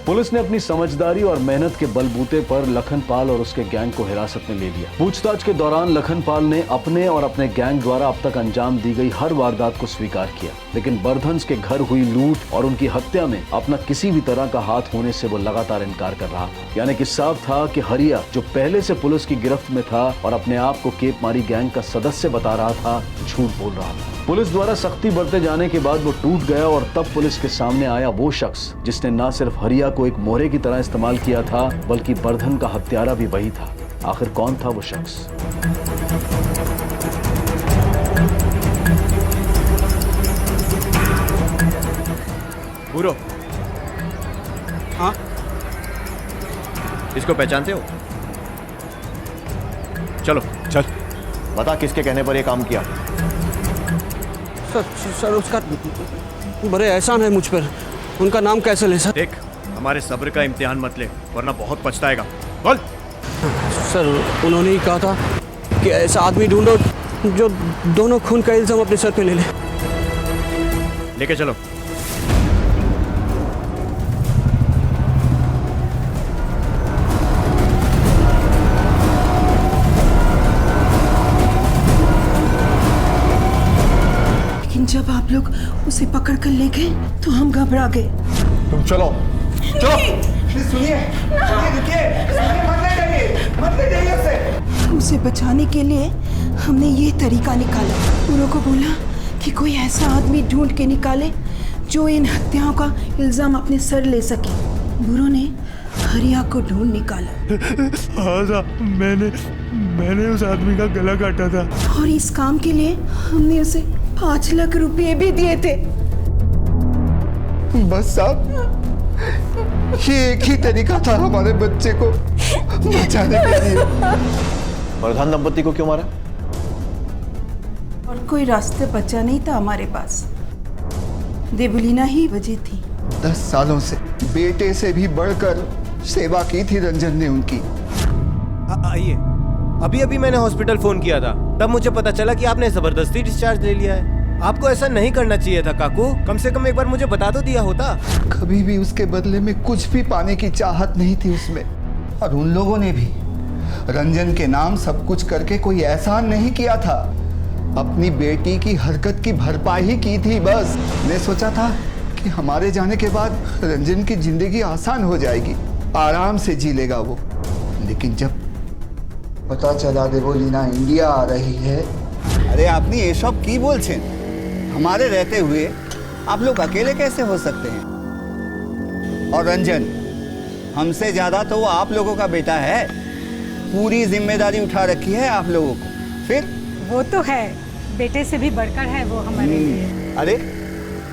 Speaker 9: पुलिस ने अपनी समझदारी और मेहनत के बलबूते पर लखनपाल और उसके गैंग को हिरासत में ले लिया। पूछताछ के दौरान लखनपाल ने अपने और अपने गैंग द्वारा अब तक अंजाम दी गई हर वारदात को स्वीकार किया, लेकिन वर्धन के घर हुई लूट और उनकी हत्या में अपना किसी भी तरह का हाथ होने से वो लगातार इनकार कर रहा था। यानी कि साफ था कि हरिया, जो पहले से पुलिस की गिरफ्त में था और अपने आप को केप मारी गैंग का सदस्य बता रहा था, झूठ बोल रहा था। पुलिस द्वारा सख्ती बरते जाने के बाद वो टूट गया और तब पुलिस के सामने आया वो शख्स जिसने न सिर्फ हरिया को एक मोहरे की तरह इस्तेमाल किया था, बल्कि वर्धन का हत्यारा भी वही था। आखिर कौन था वो शख्स?
Speaker 6: बुरो,
Speaker 3: हाँ?
Speaker 6: इसको पहचानते हो?
Speaker 10: चलो चल।
Speaker 6: बता किसके कहने पर ये काम किया?
Speaker 20: सर उसका बड़े एहसान है मुझ पर, उनका नाम कैसे ले सर?
Speaker 6: देख, हमारे सब्र का इम्तिहान मत ले वरना बहुत पछताएगा। बोल।
Speaker 20: सर उन्होंने ही कहा था कि ऐसा आदमी ढूंढो जो दोनों खून का इल्जाम अपने सर पे ले ले।
Speaker 6: लेके चलो।
Speaker 11: जब आप लोग उसे पकड़ कर ले गए तो हम घबरा गए।
Speaker 6: तुम चलो चलो।
Speaker 5: सुनिए मत ले जाइए उसे।
Speaker 11: उसे बचाने के लिए हमने ये तरीका निकाला। बुरो को बोला कि कोई ऐसा आदमी ढूंढ के निकाले जो इन हत्याओं का इल्जाम अपने सर ले सके। बुरो ने हरिया को ढूंढ निकाला।
Speaker 19: हाँ साहब, मैंने उस आदमी का गला काटा था
Speaker 11: और इस काम के लिए हमने उसे 5 लाख रुपए भी दिए थे।
Speaker 5: बस साहब, ये एक ही तरीका था हमारे बच्चे को बचाने के लिए।
Speaker 6: वर्धन दंपति को क्यों मारा?
Speaker 11: और कोई रास्ता बचा नहीं था हमारे पास। देबुलीना ही वजह थी।
Speaker 5: 10 सालों से बेटे से भी बढ़कर सेवा की थी रंजन ने उनकी।
Speaker 3: आइए, अभी मैंने हॉस्पिटल फोन किया था, तब मुझे पता चला कि आपने जबरदस्ती डिस्चार्ज ले लिया है। आपको ऐसा नहीं करना चाहिए था काकू, कम से कम एक बार मुझे बता तो दिया होता।
Speaker 5: कभी भी उसके बदले में कुछ भी पाने की चाहत नहीं थी उसमें। और उन लोगों ने भी रंजन के नाम सब कुछ करके कोई एहसान नहीं किया था, अपनी बेटी की हरकत की भरपाई ही की थी बस। मैं सोचा था कि हमारे जाने के बाद रंजन की जिंदगी आसान हो जाएगी, आराम से जी लेगा वो। लेकिन जब पता चला देवोलीना इंडिया आ रही है।
Speaker 21: अरे आपने ये सब की बोल छे, हमारे रहते हुए आप लोग अकेले कैसे हो सकते हैं? और रंजन, हमसे ज्यादा तो वो आप लोगों का बेटा है, पूरी जिम्मेदारी उठा रखी है आप लोगों को। फिर
Speaker 4: वो तो है, बेटे से भी बढ़कर है वो हमारे लिए।
Speaker 21: अरे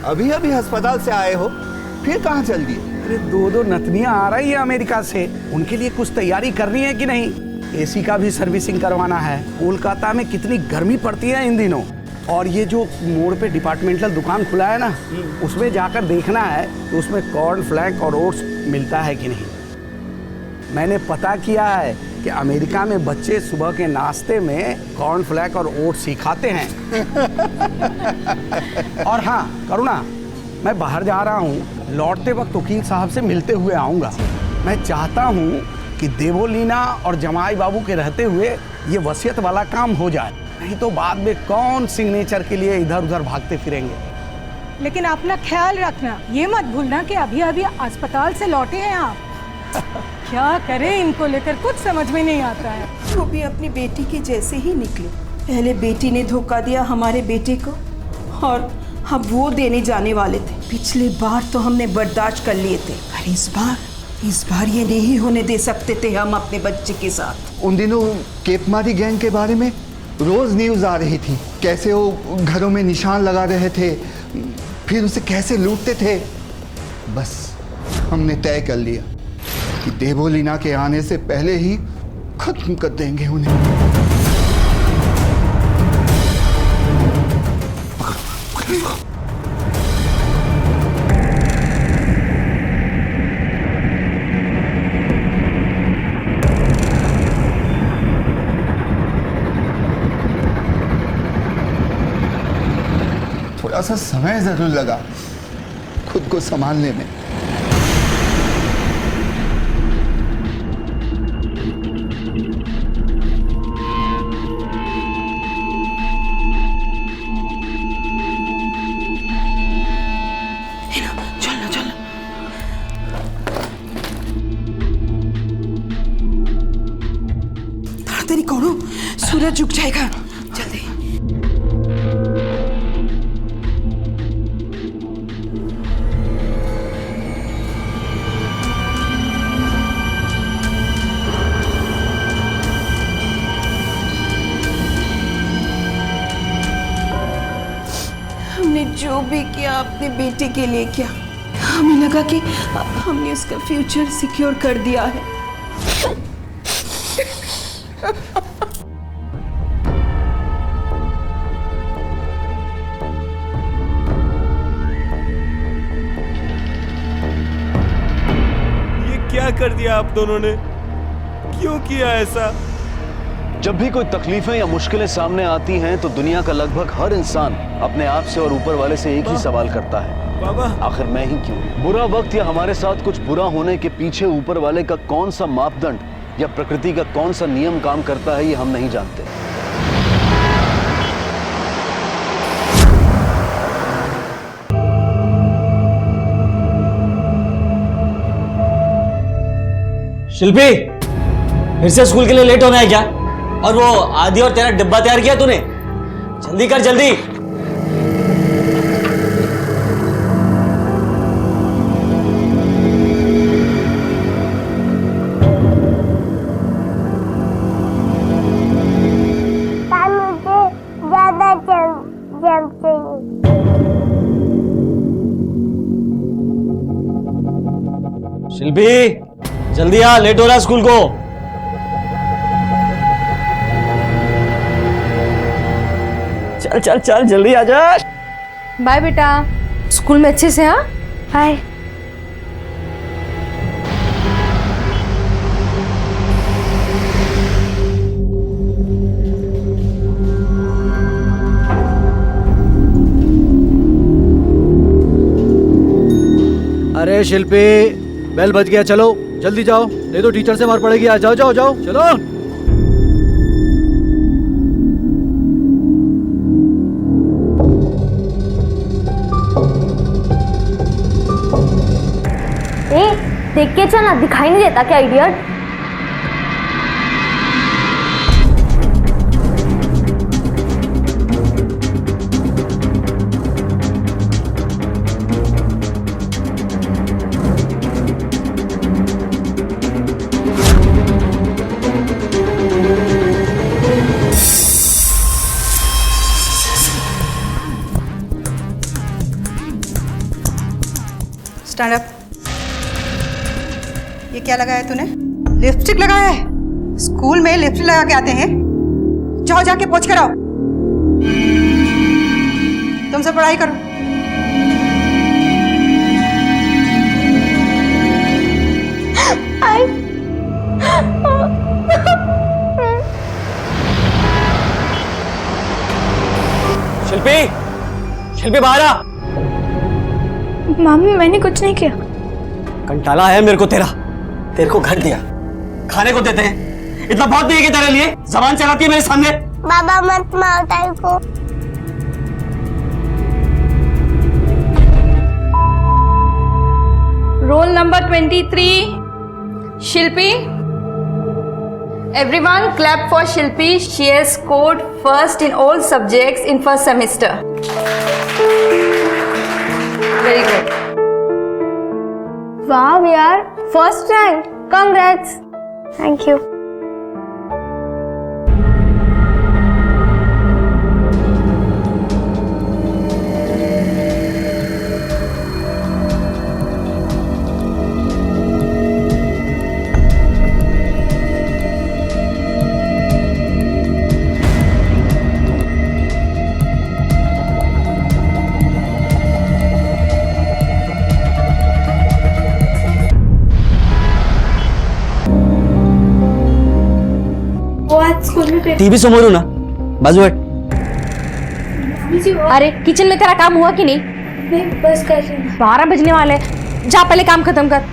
Speaker 21: अभी अभी अस्पताल से आए हो, फिर कहाँ चल दिए?
Speaker 5: अरे दो नतनियां आ रही है अमेरिका से, उनके लिए कुछ तैयारी करनी है कि नहीं? एसी का भी सर्विसिंग करवाना है। कोलकाता में कितनी गर्मी पड़ती है इन दिनों। और ये जो मोड़ पे डिपार्टमेंटल दुकान खुला है ना, उसमें जाकर देखना है तो उसमें कॉर्न फ्लैक और ओट्स मिलता है कि नहीं। मैंने पता किया है कि अमेरिका में बच्चे सुबह के नाश्ते में कॉर्न फ्लैक और ओट्स ही खाते हैं। और हाँ करुणा, मैं बाहर जा रहा हूँ, लौटते वक्त वकील साहब से मिलते हुए आऊँगा। मैं चाहता हूँ कि देवोलीना और जमाई बाबू के रहते हुए ये वसीयत वाला काम हो जाए, नहीं तो बाद में कौन सिग्नेचर के लिए इधर उधर भागते फिरेंगे।
Speaker 4: लेकिन अपना ख्याल रखना, ये मत भूलना कि अभी अभी अस्पताल से लौटे हैं आप। क्या करें इनको लेकर, कुछ समझ में नहीं आता है।
Speaker 11: वो भी अपनी बेटी के जैसे ही निकले। पहले बेटी ने धोखा दिया हमारे बेटे को, और अब वो देने जाने वाले थे। पिछली बार तो हमने बर्दाश्त कर लिए थे, पर इस बार ये नहीं होने दे सकते थे हम अपने बच्चे के साथ।
Speaker 5: उन दिनों केपमारी गैंग के बारे में रोज न्यूज आ रही थी, कैसे वो घरों में निशान लगा रहे थे, फिर उसे कैसे लूटते थे। बस हमने तय कर लिया कि देवोलीना के आने से पहले ही खत्म कर देंगे उन्हें। थोड़ा सा समय जरूर लगा खुद को संभालने में।
Speaker 11: ताड़ाताड़ी करो, सूरज झुक जाएगा। जल्दी। हमने जो भी किया अपने बेटे के लिए किया। हमें लगा कि हमने उसका फ्यूचर सिक्योर कर दिया है।
Speaker 3: ये क्या कर दिया आप दोनों ने? क्यों किया ऐसा?
Speaker 9: जब भी कोई तकलीफें या मुश्किलें सामने आती हैं तो दुनिया का लगभग हर इंसान अपने आप से और ऊपर वाले से एक ही सवाल करता है, आखिर मैं ही क्यों? बुरा वक्त या हमारे साथ कुछ बुरा होने के पीछे ऊपर वाले का कौन सा मापदंड या प्रकृति का कौन सा नियम काम करता है, ये हम नहीं जानते।
Speaker 20: शिल्पी, फिर से स्कूल के लिए लेट होना है क्या? और वो आदि और तेरा डिब्बा तैयार किया तूने? जल्दी कर जल्दी। शिल्पी जल्दी आ, लेट हो रहा है स्कूल को। चल चल चल जल्दी आ जा।
Speaker 8: बाय बेटा, स्कूल में अच्छे से। हाँ बाय।
Speaker 2: शिल्पी, बेल बज गया, चलो जल्दी जाओ, नहीं तो टीचर से मार पड़ेगी। आ जाओ जाओ जाओ, चलो।
Speaker 15: देख के चल ना, दिखाई नहीं देता क्या इडियट?
Speaker 22: Stand up. ये क्या लगाया तूने? लिपस्टिक लगाया है? स्कूल में लिपस्टिक लगा के आते हैं? जाओ जाके पोंछ कर आओ। तुम सब पढ़ाई करो।
Speaker 20: शिल्पी, शिल्पी बाहर आ।
Speaker 8: मामी मैंने कुछ नहीं किया।
Speaker 20: कंटाला है मेरे को तेरे को घर दिया, खाने को देते हैं, इतना बहुत नहीं है कि तेरे लिए जबान चलाती है मेरे सामने।
Speaker 15: बाबा मत मारो ताई को।
Speaker 8: Roll number 23, Shilpi. Everyone clap for Shilpi. She has scored first in all subjects in first semester. Very good.
Speaker 15: Wow यार, first rank. Congrats. Thank you.
Speaker 20: TV समोर ना, बाजू हट।
Speaker 15: अरे किचन में तेरा काम हुआ कि नहीं? मैं बस कर रही हूँ। 12 बजने वाले, जा पहले काम खत्म कर।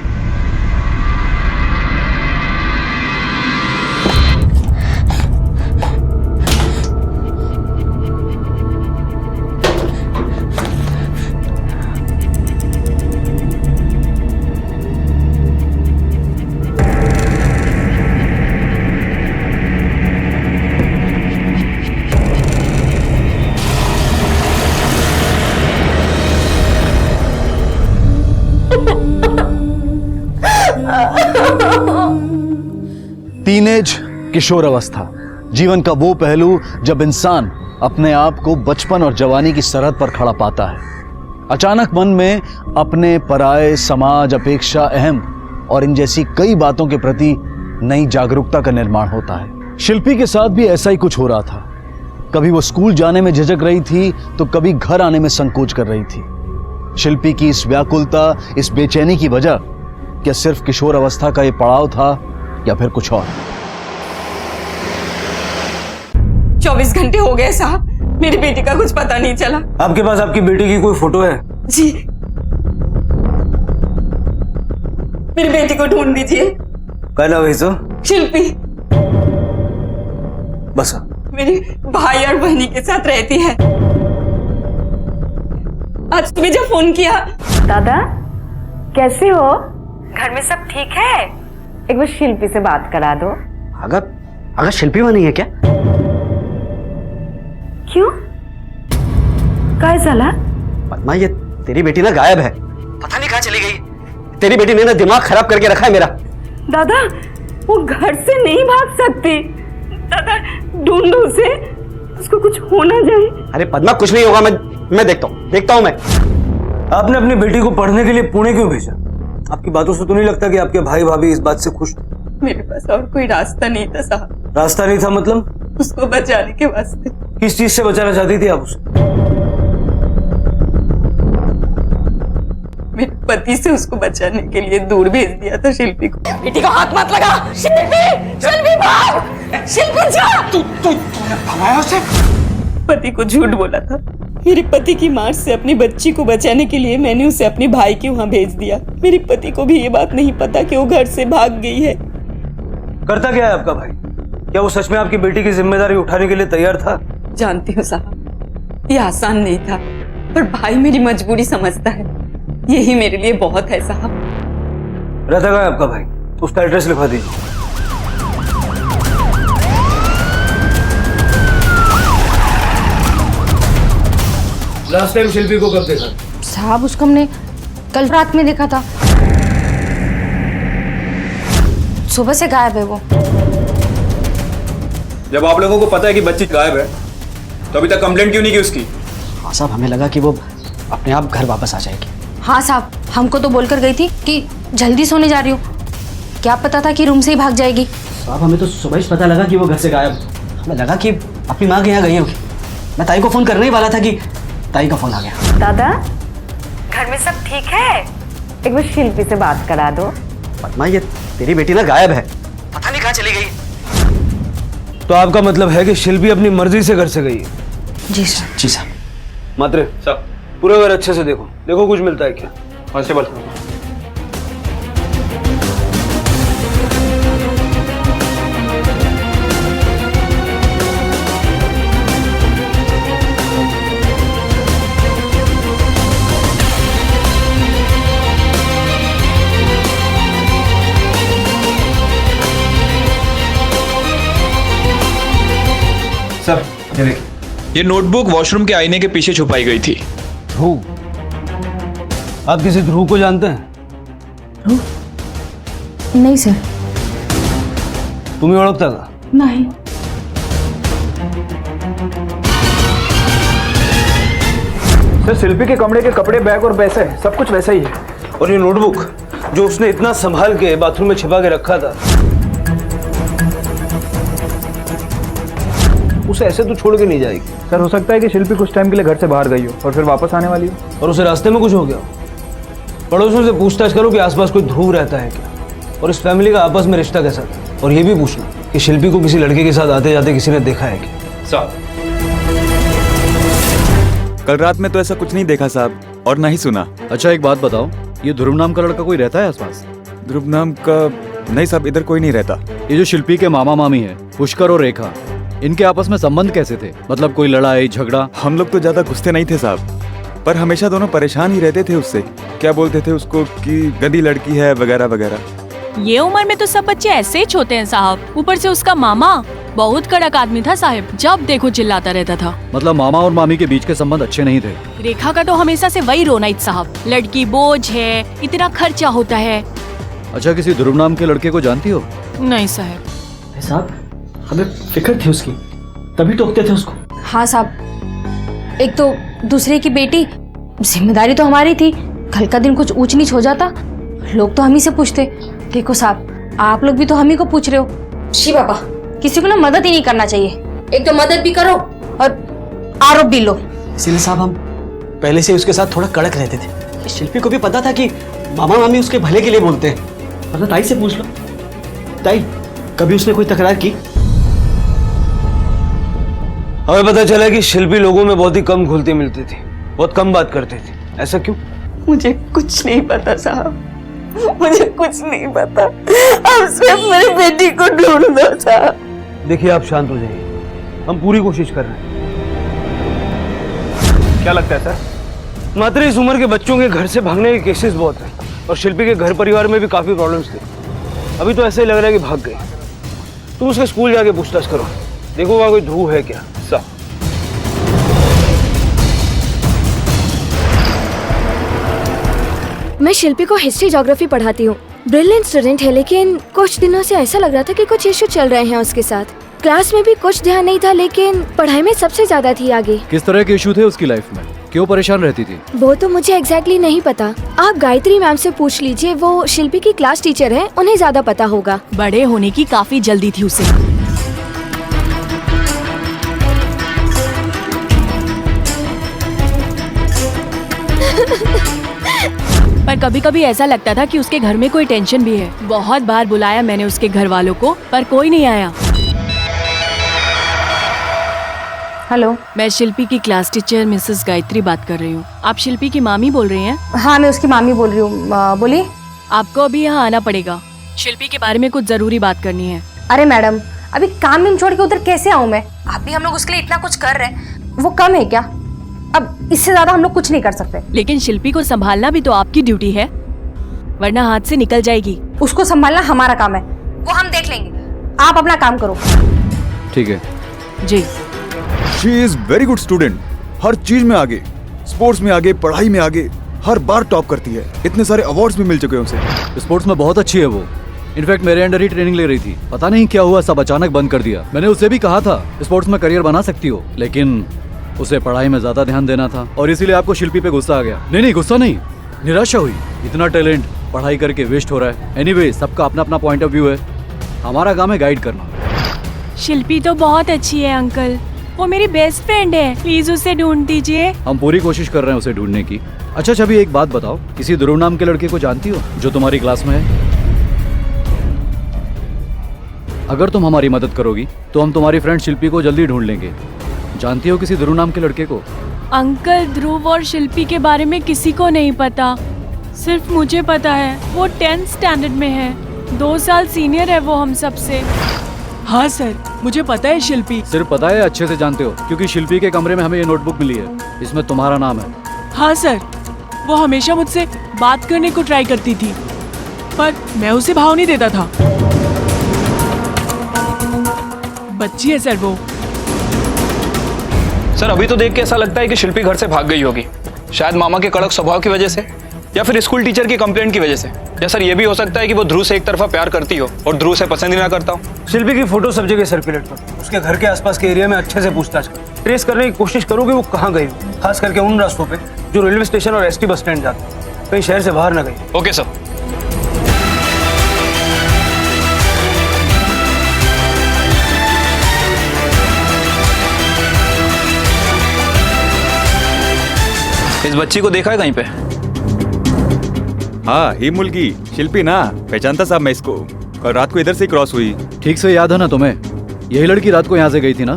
Speaker 9: टीनेज, किशोर अवस्था, जीवन का वो पहलू जब इंसान अपने आप को बचपन और जवानी की सरहद पर खड़ा पाता है। अचानक मन में अपने, पराये, समाज, अपेक्षा, अहम और इन जैसी कई बातों के प्रति नई जागरूकता का निर्माण होता है। शिल्पी के साथ भी ऐसा ही कुछ हो रहा था। कभी वो स्कूल जाने में झिझक रही थी तो कभी घर आने में संकोच कर रही थी। शिल्पी की इस व्याकुलता, इस बेचैनी की वजह क्या सिर्फ किशोर अवस्था का ये पड़ाव था या फिर कुछ और?
Speaker 22: 24 घंटे हो गए साहब, मेरी बेटी का कुछ पता नहीं चला।
Speaker 20: आपके पास आपकी बेटी की कोई फोटो है?
Speaker 22: जी, मेरी बेटी को ढूंढ दीजिए।
Speaker 20: क्या नाम है इसो?
Speaker 22: शिल्पी।
Speaker 20: बस
Speaker 22: मेरी भाई और बहनी के साथ रहती है। आज तुम्हें जब फोन किया।
Speaker 23: दादा कैसे हो? घर में सब ठीक है? एक बार शिल्पी से बात करा दो।
Speaker 20: अगर शिल्पी वहां नहीं है क्या?
Speaker 23: क्यों? क्या साला?
Speaker 20: पद्मा, ये तेरी बेटी ना गायब है, पता नहीं कहाँ चली गई। तेरी बेटी ने ना दिमाग खराब करके रखा है मेरा।
Speaker 23: दादा वो घर से नहीं भाग सकती। दादा ढूंढो उसे, उसको कुछ हो ना जाए।
Speaker 20: अरे पद्मा कुछ नहीं होगा, मैं देखता हूँ मैं। आपने अपनी बेटी को पढ़ने के लिए पुणे क्यों भेजा? आपकी बातों से तो नहीं लगता कि आपके भाई भाभी इस बात से खुश थे?
Speaker 22: मेरे पास और कोई रास्ता नहीं था साहब।
Speaker 20: रास्ता नहीं था मतलब?
Speaker 22: उसको बचाने के वास्ते।
Speaker 20: किस चीज से बचाना चाहती थी आप उसे?
Speaker 22: मेरे पति से उसको बचाने के लिए दूर भेज दिया था शिल्पी को। बेटी को हाथ मत लगा। शिल्पी भाग! शिल्पी जा! तूने भगाया उसे? पति को झूठ बोला था
Speaker 23: मेरे पति की मार से अपनी बच्ची को बचाने के लिए मैंने उसे अपने भाई के वहां भेज दिया। मेरे पति को भी ये बात नहीं पता कि वो घर से भाग गई है।
Speaker 20: करता क्या है आपका भाई? क्या वो सच में आपकी बेटी की जिम्मेदारी उठाने के लिए तैयार था?
Speaker 23: जानती हूँ साहब, ये आसान नहीं था, पर भाई मेरी मजबूरी समझता है, यही मेरे लिए बहुत है साहब।
Speaker 20: रहता कहाँ है आपका भाई? उसका एड्रेस लिखवा दीजिए। लास्ट टाइम शिल्पी को कब देखा?
Speaker 8: साहब उसको हमने कल रात में देखा था। सुबह से गायब है वो।
Speaker 7: जब आप लोगों को पता है कि बच्ची गायब है तो अभी तक कंप्लेंट क्यों नहीं की उसकी?
Speaker 12: हाँ साहब, हमें लगा कि वो अपने आप घर वापस आ जाएगी।
Speaker 8: हाँ साहब, हमको तो बोलकर गई थी कि जल्दी सोने जा रही हूँ, क्या पता था कि रूम से ही भाग जाएगी।
Speaker 12: साहब हमें तो सुबह ही पता लगा कि वो घर से गायब। हमें लगा कि अपनी माँ के यहाँ गई होगी। मैं ताई को फोन करने ही वाला था कि ताई का फोन आ गया।
Speaker 23: दादा, घर में सब ठीक है? एक बार शिल्पी से बात करा दो।
Speaker 12: पद्मा, ये तेरी बेटी ना गायब है, पता नहीं कहाँ चली गई।
Speaker 20: तो आपका मतलब है कि शिल्पी अपनी मर्जी से घर से गई है?
Speaker 8: जी सर।
Speaker 12: जी सर।
Speaker 20: मात्रे साहब, पूरा घर अच्छे से देखो, देखो कुछ मिलता है क्या। कांस्टेबल।
Speaker 7: सर ये देखिए, ये नोटबुक वॉशरूम के आईने के पीछे छुपाई गई थी।
Speaker 20: ध्रुव, आप किसी ध्रुव को जानते हैं?
Speaker 8: नहीं सर।
Speaker 20: तुम्हें ओळखता का?
Speaker 8: नहीं।
Speaker 7: सर शिल्पी के कमरे के कपड़े, बैग और पैसे सब कुछ वैसा ही है।
Speaker 20: और ये नोटबुक जो उसने इतना संभाल के बाथरूम में छिपा के रखा था, उसे ऐसे तो छोड़ के नहीं जाएगी।
Speaker 7: सर हो सकता है कि शिल्पी कुछ टाइम के लिए घर से बाहर गई हो और फिर वापस आने वाली हो।
Speaker 20: और उसे रास्ते में कुछ हो गया। पड़ोसियों से पूछताछ करो कि आसपास कोई ध्रुव रहता है क्या, और इस फैमिली का आपस में रिश्ता कैसा था। और ये भी पूछना कि शिल्पी को किसी लड़के के साथ आते जाते किसी ने देखा है क्या।
Speaker 7: साहब,
Speaker 14: कल रात में तो ऐसा कुछ नहीं देखा साहब, और ना ही सुना।
Speaker 2: अच्छा एक बात बताओ, ये ध्रुव नाम का लड़का कोई रहता है आसपास?
Speaker 14: ध्रुव नाम का? नहीं साहब, इधर कोई नहीं रहता।
Speaker 2: ये जो शिल्पी के मामा मामी है, पुष्कर और रेखा, इनके आपस में संबंध कैसे थे? मतलब कोई लड़ाई झगड़ा?
Speaker 14: हम लोग तो ज्यादा घुसते नहीं थे साहब, पर हमेशा दोनों परेशान ही रहते थे उससे। क्या बोलते थे उसको कि गंदी लड़की है वगैरह वगैरह।
Speaker 24: ये उम्र में तो सब बच्चे ऐसे ही होते हैं साहब। ऊपर से उसका मामा बहुत कड़क आदमी था साहब, जब देखो चिल्लाता रहता था।
Speaker 2: मतलब मामा और मामी के बीच के संबंध अच्छे नहीं थे?
Speaker 24: रेखा का तो हमेशा से वही रोना साहब, लड़की बोझ है, इतना खर्चा होता है।
Speaker 2: अच्छा किसी ध्रुव नाम के लड़के को जानती हो?
Speaker 24: नहीं साहब।
Speaker 12: साहब हमें फिक्र थी उसकी, तभी टोकते थे उसको।
Speaker 8: हाँ साहब, एक तो दूसरे की बेटी, जिम्मेदारी तो हमारी थी। कल का दिन कुछ ऊंच नीच हो जाता, लोग तो हम ही से पूछते। देखो साहब, आप लोग भी तो हम ही को पूछ रहे हो। शी बाबा, किसी को ना मदद ही नहीं करना चाहिए। एक तो मदद भी करो और आरोप भी लो।
Speaker 12: इसीलिए साहब हम पहले से उसके साथ थोड़ा कड़क रहते थे। शिल्पी को भी पता था कि मामा मामी उसके भले के लिए बोलते हैं। मतलब ताई से पूछ लो, ताई कभी उसने कोई तकरार की?
Speaker 20: हमें पता चला कि शिल्पी लोगों में बहुत ही कम घुलती मिलती थी, बहुत कम बात करती थी। ऐसा क्यों?
Speaker 23: मुझे कुछ नहीं पता साहब, मुझे कुछ नहीं पता। अब सिर्फ मेरी बेटी को ढूंढ दो साहब।
Speaker 20: देखिए आप शांत हो जाइए, हम पूरी कोशिश कर रहे हैं।
Speaker 7: क्या लगता है सर?
Speaker 20: मात्र इस उम्र के बच्चों के घर से भागने के केसेस बहुत हैं, और शिल्पी के घर परिवार में भी काफी प्रॉब्लम्स थे। अभी तो ऐसा ही लग रहा है कि भाग गई। तुम उसके स्कूल जाके पूछताछ करो, देखो वहां कोई ध्रुव है क्या। साहब
Speaker 15: मैं शिल्पी को हिस्ट्री ज्योग्राफी पढ़ाती हूँ। ब्रिलियंट स्टूडेंट है, लेकिन कुछ दिनों से ऐसा लग रहा था कि कुछ इश्यू चल रहे हैं उसके साथ। क्लास में भी कुछ ध्यान नहीं था, लेकिन पढ़ाई में सबसे ज्यादा थी आगे।
Speaker 2: किस तरह के इशू थे उसकी लाइफ में? क्यों परेशान रहती थी?
Speaker 15: वो तो मुझे एग्जैक्टली नहीं पता। आप गायत्री मैम से पूछ लीजिए, वो शिल्पी की क्लास टीचर हैं, उन्हें ज्यादा पता होगा।
Speaker 24: बड़े होने की काफी जल्दी थी उसे। पर कभी कभी ऐसा लगता था कि उसके घर में कोई टेंशन भी है। बहुत बार बुलाया मैंने उसके घर वालों को, पर कोई नहीं आया।
Speaker 8: हेलो,
Speaker 24: मैं शिल्पी की क्लास टीचर मिसेस गायत्री बात कर रही हूँ। आप शिल्पी की मामी बोल रही हैं?
Speaker 8: हाँ मैं उसकी मामी बोल रही हूँ। बोलिए।
Speaker 24: आपको अभी यहाँ आना पड़ेगा, शिल्पी के बारे में कुछ जरूरी बात करनी है।
Speaker 8: अरे मैडम, अभी काम में छोड़ के उधर कैसे आऊँ मैं? आप भी हम लोग उसके लिए इतना कुछ कर रहे हैं, वो कम है क्या? अब इससे ज्यादा हम लोग कुछ नहीं कर सकते।
Speaker 24: लेकिन शिल्पी को संभालना भी तो आपकी ड्यूटी है, वरना हाथ से निकल जाएगी।
Speaker 8: उसको संभालना हमारा काम है, वो हम देख लेंगे। आप अपना काम करो।
Speaker 2: ठीक है
Speaker 24: जी।
Speaker 14: She is very good student, हर चीज में आगे, स्पोर्ट्स में आगे, पढ़ाई में आगे, हर बार टॉप करती है। इतने सारे अवार्ड्स भी मिल चुके हैं उसे।
Speaker 2: स्पोर्ट्स में बहुत अच्छी है वो। इनफैक्ट मेरे अंडर ही ट्रेनिंग ले रही थी। पता नहीं क्या हुआ, सब अचानक बंद कर दिया। मैंने उसे भी कहा था स्पोर्ट्स में करियर बना सकती हो, लेकिन उसे पढ़ाई में ज्यादा ध्यान देना था और इसीलिए आपको शिल्पी पे गुस्सा आ गया। नहीं, गुस्सा नहीं, निराशा हुई। इतना टैलेंट पढ़ाई करके वेस्ट हो रहा है। एनीवे, सबका अपना अपना पॉइंट ऑफ व्यू है, हमारा काम है गाइड करना।
Speaker 24: शिल्पी तो बहुत अच्छी है अंकल, वो मेरी बेस्ट फ्रेंड है, प्लीज उसे ढूंढ दीजिए।
Speaker 2: हम पूरी कोशिश कर रहे हैं उसे ढूंढने की। अच्छा छवि, एक बात बताओ, किसी ध्रुव नाम के लड़के को जानती हो जो तुम्हारी क्लास में है? अगर तुम हमारी मदद करोगी तो हम तुम्हारी फ्रेंड शिल्पी को जल्दी ढूंढ लेंगे। जानती हो किसी ध्रुव नाम के लड़के को?
Speaker 24: अंकल, ध्रुव और शिल्पी के बारे में किसी को नहीं पता, सिर्फ मुझे पता है। वो 10th स्टैंडर्ड में है, 2 साल सीनियर है वो हम सबसे।
Speaker 1: हाँ सर, मुझे पता है शिल्पी।
Speaker 2: सिर्फ पता है, अच्छे से जानते हो? क्योंकि शिल्पी के कमरे में हमें ये नोटबुक मिली है, इसमें तुम्हारा नाम है।
Speaker 1: हाँ सर, वो हमेशा मुझसे बात करने को ट्राई करती थी, पर मैं उसे भाव नहीं देता था। बच्ची है सर वो।
Speaker 7: सर अभी तो देख के ऐसा लगता है कि शिल्पी घर से भाग गई होगी, शायद मामा के कड़क स्वभाव की वजह से या फिर स्कूल टीचर की कंप्लेंट की वजह से। या सर ये भी हो सकता है कि वो ध्रुव से एक तरफा प्यार करती हो और ध्रुव से पसंद ही ना करता हो।
Speaker 12: शिल्पी की फोटो सब जगह सर्कुलेट करो, उसके घर के आसपास के एरिया में अच्छे से पूछताछ करो, ट्रेस करने की कोशिश करो कि वो कहाँ गई, खास करके उन रास्तों पे जो रेलवे स्टेशन और एसटी बस स्टैंड जाते हैं, कहीं शहर से बाहर ना गई।
Speaker 7: Okay sir. इस बच्ची को देखा है कहीं पे?
Speaker 14: हाँ, ही मुलगी शिल्पी ना, पहचानता साहब मैं इसको, और रात को इधर से क्रॉस हुई।
Speaker 2: ठीक से याद है ना तुम्हें? यही लड़की रात को यहाँ से गई थी ना?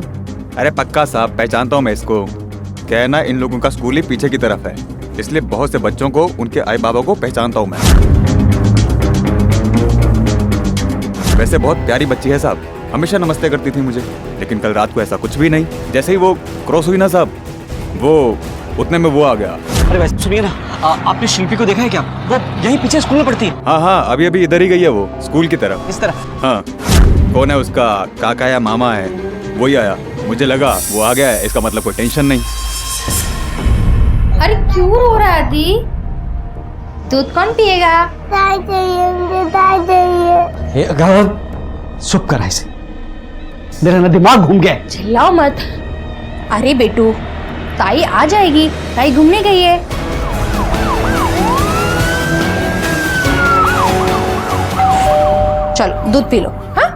Speaker 14: अरे पक्का साहब, पहचानता हूँ मैं इसको। क्या है ना, इन लोगों का स्कूल ही पीछे की तरफ है, इसलिए बहुत से बच्चों को, उनके आई बाबा को पहचानता हूँ मैं। वैसे बहुत प्यारी बच्ची है साहब, हमेशा नमस्ते करती थी मुझे, लेकिन कल रात को ऐसा कुछ भी नहीं। जैसे ही वो क्रॉस हुई ना साहब, वो उतने में वो आ गया।
Speaker 12: अरे वैसे सुनिए ना, आपने शिल्पी को देखा है क्या? वो यहीं पीछे स्कूल में पढ़ती है।
Speaker 14: हाँ, अभी अभी इधर ही गई है वो, स्कूल की तरफ।
Speaker 12: इस तरफ?
Speaker 14: हाँ। कौन है उसका काका या मामा है, वही आया। मुझे लगा वो आ गया है, इसका मतलब कोई टेंशन नहीं।
Speaker 8: अरे क्यों रो रहा है आदि? दूध कौन पिएगा?
Speaker 22: दाई चाहिए मुझे, दाई चाहिए।
Speaker 12: अगर चुप करा इसे, मेरा ना दिमाग घूम गया।
Speaker 8: चिल्लाओ मत। अरे बेटू, ताई आ जाएगी, ताई घूमने गई है। चलो दूध पी लो। हाँ?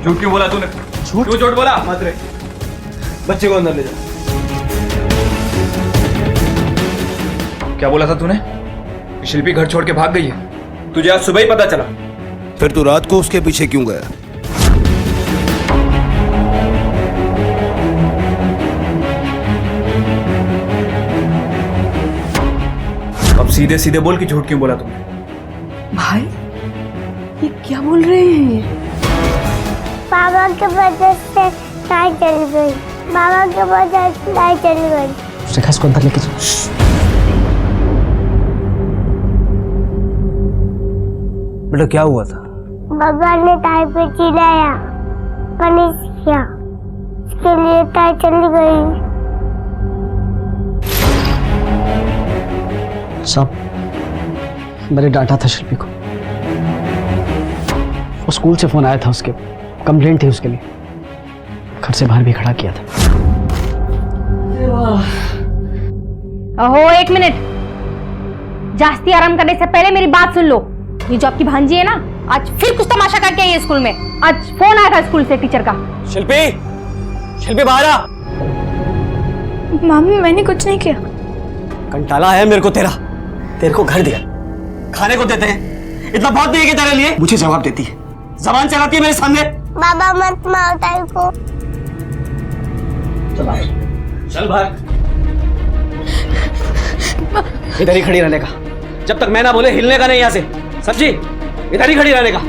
Speaker 7: झूठ क्यों बोला तूने?
Speaker 12: झूठ
Speaker 7: झूठ बोला?
Speaker 12: मत रे, बच्चे को अंदर ले जा।
Speaker 7: क्या बोला था तूने? शिल्पी घर छोड़ के भाग गई है? तुझे आज सुबह ही पता चला?
Speaker 13: फिर तू रात को उसके पीछे क्यों गया?
Speaker 7: अब सीधे सीधे बोल कि झूठ क्यों बोला तुमने?
Speaker 23: भाई, ये क्या बोल रहे हैं?
Speaker 22: पापा के वजह से लाइट चली गई, पापा के वजह से लाइट चली गई।
Speaker 12: शिखा इसको अंदर लेके चलो। बेटा क्या हुआ था?
Speaker 22: बगल ने ताई पे चिल्लाया, पनिश किया, इसके लिए ताई चली गई।
Speaker 12: साहब, मैंने डांटा था शिल्पी को, वो स्कूल से फोन आया था, उसके कंप्लेंट थी उसके लिए, घर से बाहर भी खड़ा किया था।
Speaker 8: ओहो, एक मिनट, जास्ती आराम करने से पहले मेरी बात सुन लो। ये जो आपकी भांजी है ना, आज फिर कुछ तमाशा करके आई है स्कूल में। आज फोन आया था स्कूल से टीचर का।
Speaker 12: शिल्पी बाहर आ।
Speaker 23: मामी, मैंने कुछ नहीं किया।
Speaker 12: कंटाला है मेरे को तेरे को घर दिया, खाने को देते हैं, इतना बहुत नहीं है कि तेरे लिए मुझे जवाब देती है, जबान चलाती है मेरे सामने।
Speaker 22: बाबा मत मारो ताई को।
Speaker 12: चल बाहर, चल बाहर। इधर ही खड़ी रहने का, जब तक मैं ना बोले हिलने का नहीं यहाँ से, समझी? इधर ही खड़ी रहने का।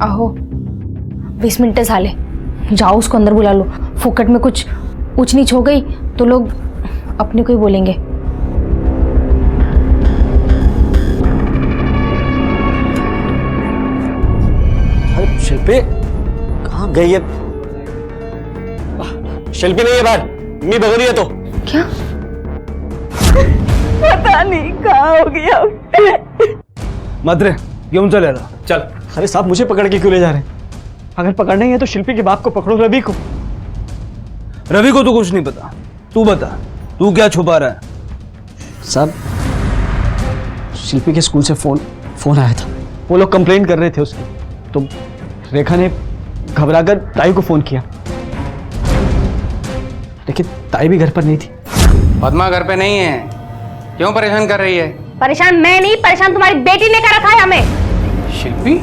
Speaker 8: आहो 20 मिनट झाले, जाओ उसको अंदर बुला लो। फोकट में कुछ ऊंच नीच हो गई तो लोग अपने को ही बोलेंगे।
Speaker 12: अरे शिल्पी कहाँ गई है? शिल्पी नहीं है बाहर, मी भग रही है तो।
Speaker 8: क्या?
Speaker 23: पता नहीं कहाँ हो गया।
Speaker 12: मत रे, क्यों चले रहा? चल। अरे साहब मुझे पकड़ के क्यों ले जा रहे हैं? अगर पकड़ना ही है तो शिल्पी के बाप को पकड़ो, रवि को।
Speaker 20: रवि को तो कुछ नहीं पता, तू बता, तू क्या छुपा रहा है?
Speaker 12: साहब शिल्पी के स्कूल से फोन आया था, वो लोग कंप्लेन कर रहे थे उसकी, तो रेखा ने घबराकर ताई को फोन किया, लेकिन ताई भी घर पर नहीं थी।
Speaker 10: पद्मा घर पे नहीं है, क्यों परेशान कर रही है?
Speaker 8: परेशान मैं नहीं, परेशान तुम्हारी बेटी ने कर रखा है हमें।
Speaker 10: शिल्पी,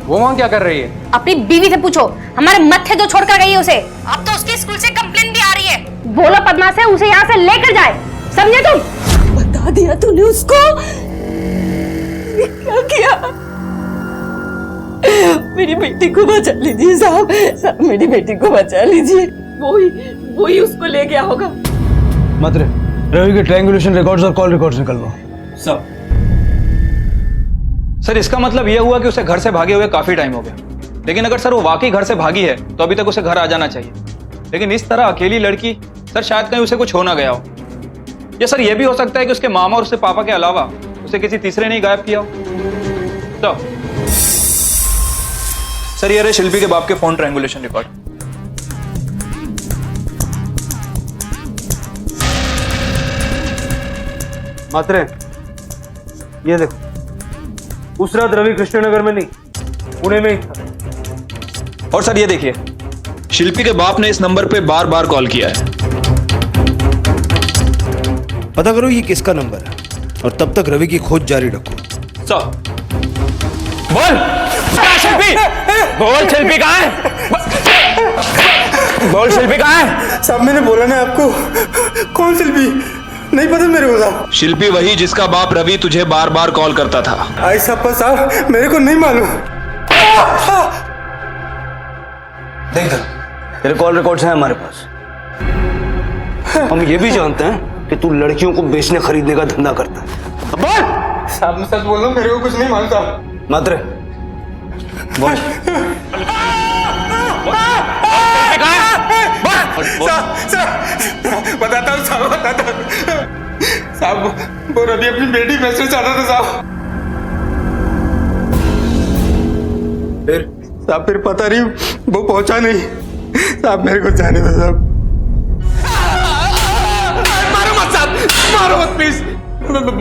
Speaker 10: वो वहां क्या कर रही है?
Speaker 8: अपनी बीवी से पूछो, हमारे मत्थे जो छोड़कर गई है उसे। अब तो उसके स्कूल से कंप्लेन भी आ रही है। बोलो पद्मा से उसे यहाँ से लेकर जाए, समझे तुम?
Speaker 23: बता दिया तूने उसको? क्या किया? मेरी बेटी को बचा लीजिए साहब, मेरी बेटी को बचा लीजिए। वो ही उसको ले गया होगा।
Speaker 20: मत रे, रवि के ट्रायंगुलेशन रिकॉर्ड्स और कॉल रिकॉर्ड्स निकलवाओ सब।
Speaker 7: सर इसका मतलब यह हुआ कि उसे घर से भागे हुए काफी टाइम हो गया, लेकिन अगर सर वो वाकई घर से भागी है तो अभी तक उसे घर आ जाना चाहिए। लेकिन इस तरह अकेली लड़की, सर शायद कहीं उसे कुछ हो ना गया हो, या सर यह भी हो सकता है कि उसके मामा और उसके पापा के अलावा उसे किसी तीसरे ने गायब किया हो। तो सर ये रहे शिल्पी के बाप के फोन ट्रायंगुलेशन रिकॉर्ड।
Speaker 20: मात्रे, ये देखो, उस रात रवि कृष्णनगर में नहीं, पुणे में ही था।
Speaker 7: और सर ये देखिए, शिल्पी के बाप ने इस नंबर पे बार बार कॉल किया है।
Speaker 13: पता करो ये किसका नंबर है और तब तक रवि की खोज जारी रखो।
Speaker 7: सर बोल शिल्पी, बोल शिल्पी कहाँ है? बोल शिल्पी कहाँ है?
Speaker 5: साहब मैंने बोला ना आपको, कौन शिल्पी? नहीं पता मेरे को साहब।
Speaker 7: शिल्पी वही जिसका बाप रवि तुझे बार बार कॉल करता था।
Speaker 5: आई साहब मेरे को नहीं मालूम।
Speaker 20: देख तेरे कॉल रिकॉर्ड्स हैं हमारे पास। हम ये भी जानते हैं कि तू लड़कियों को बेचने खरीदने का धंधा करता है।
Speaker 5: बोल साहब, मैं सच बोल रहा हूँ, मेरे को कुछ नहीं मालूम साहब।
Speaker 20: मात्रे बोल।
Speaker 5: बताता हूँ साहब, बताता हूँ साहब। वो रवि अपनी बेटी बेचना चाहता था साहब। फिर पता नहीं वो पहुंचा नहीं साहब, मेरे को जाने दो साहब। मारो मत साहब, मारो मत प्लीज।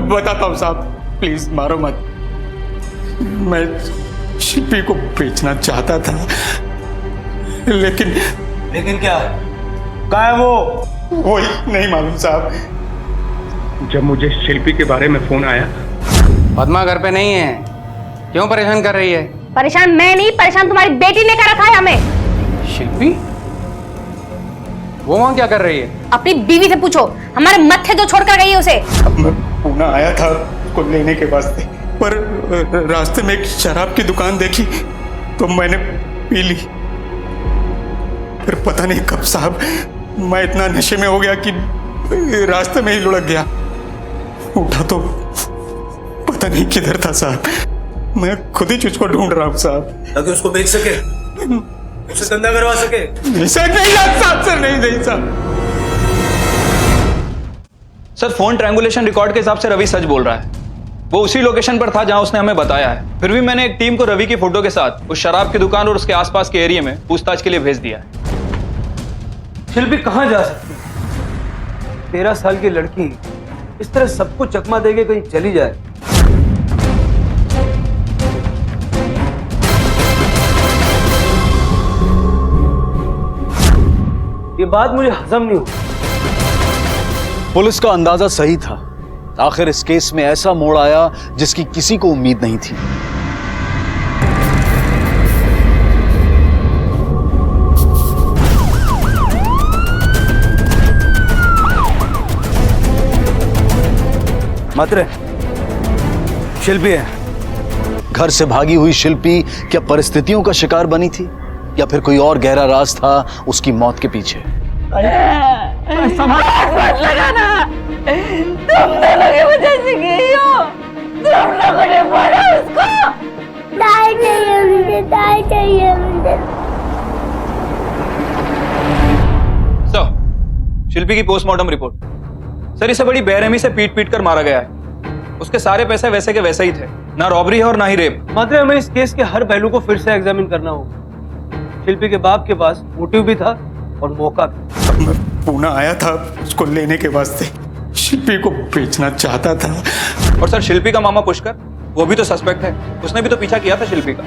Speaker 5: बताता हूँ साहब, प्लीज मारो मत। मैं शिल्पी को बेचना चाहता था, लेकिन
Speaker 20: क्या? कहाँ है वो?
Speaker 5: वही नहीं मालूम साहब। जब मुझे शिल्पी के बारे में फोन आया।
Speaker 10: पद्मा घर पे नहीं है, क्यों परेशान कर रही है?
Speaker 8: परेशान मैं नहीं, परेशान तुम्हारी बेटी ने कर रखा है हमें।
Speaker 10: शिल्पी, वो वहां क्या कर रही है?
Speaker 8: अपनी बीवी से पूछो, हमारे मत्थे जो छोड़कर गई है उसे।
Speaker 5: अब मैं पुणे आया था उसको लेने के वास्ते, पर रास्ते में एक शराब की दुकान देखी तो मैंने पी ली। फिर पता नहीं कब साहब मैं इतना नशे में हो गया कि रास्ते में ही लुढ़क गया। उठा तो पता नहीं किधर था साहब। मैं खुद ही उसको ढूंढ रहा हूँ साहब,
Speaker 20: ताकि उसको बेच सके, उसे धंधा करवा सके।
Speaker 5: नहीं सर, नहीं साहब, सर नहीं साहब।
Speaker 7: सर फोन ट्रायंगुलेशन रिकॉर्ड के हिसाब से रवि सच बोल रहा है। वो उसी लोकेशन पर था जहां उसने हमें बताया है। फिर भी मैंने एक टीम को रवि की फोटो के साथ उस शराब की दुकान और उसके आसपास के एरिया में पूछताछ के लिए भेज दिया है।
Speaker 20: शिल्पी कहाँ जा सकती है? 13 साल की लड़की इस तरह सबको चकमा देके कहीं चली जाए, बात मुझे हजम नहीं हुई।
Speaker 9: पुलिस का अंदाजा सही था। आखिर इस केस में ऐसा मोड़ आया जिसकी किसी को उम्मीद नहीं थी।
Speaker 20: मात्र शिल्पी है।
Speaker 9: घर से भागी हुई शिल्पी क्या परिस्थितियों का शिकार बनी थी या फिर कोई और गहरा राज था उसकी मौत के पीछे?
Speaker 23: लगाना, तुम दोनों की वजह से गई हो। तुम लोगों ने मारा उसको। दाई चाहिए मुझे, दाई चाहिए मुझे।
Speaker 7: सर, शिल्पी की पोस्टमार्टम रिपोर्ट। सर, इसे बड़ी बेरहमी से पीट पीट कर मारा गया है। उसके सारे पैसे वैसे के वैसे ही थे, ना रॉबरी है और ना ही रेप।
Speaker 20: मात्र हमें इस केस के हर पहलू को फिर से एग्जामिन करना होगा। शिल्पी के बाप के पास मोटिव भी था और मौका भी।
Speaker 16: मैं पुणे आया था उसको लेने के वास्ते, शिल्पी को बेचना चाहता था।
Speaker 7: और सर, शिल्पी का मामा पुष्कर, वो भी तो सस्पेक्ट है। उसने भी तो पीछा किया था शिल्पी का।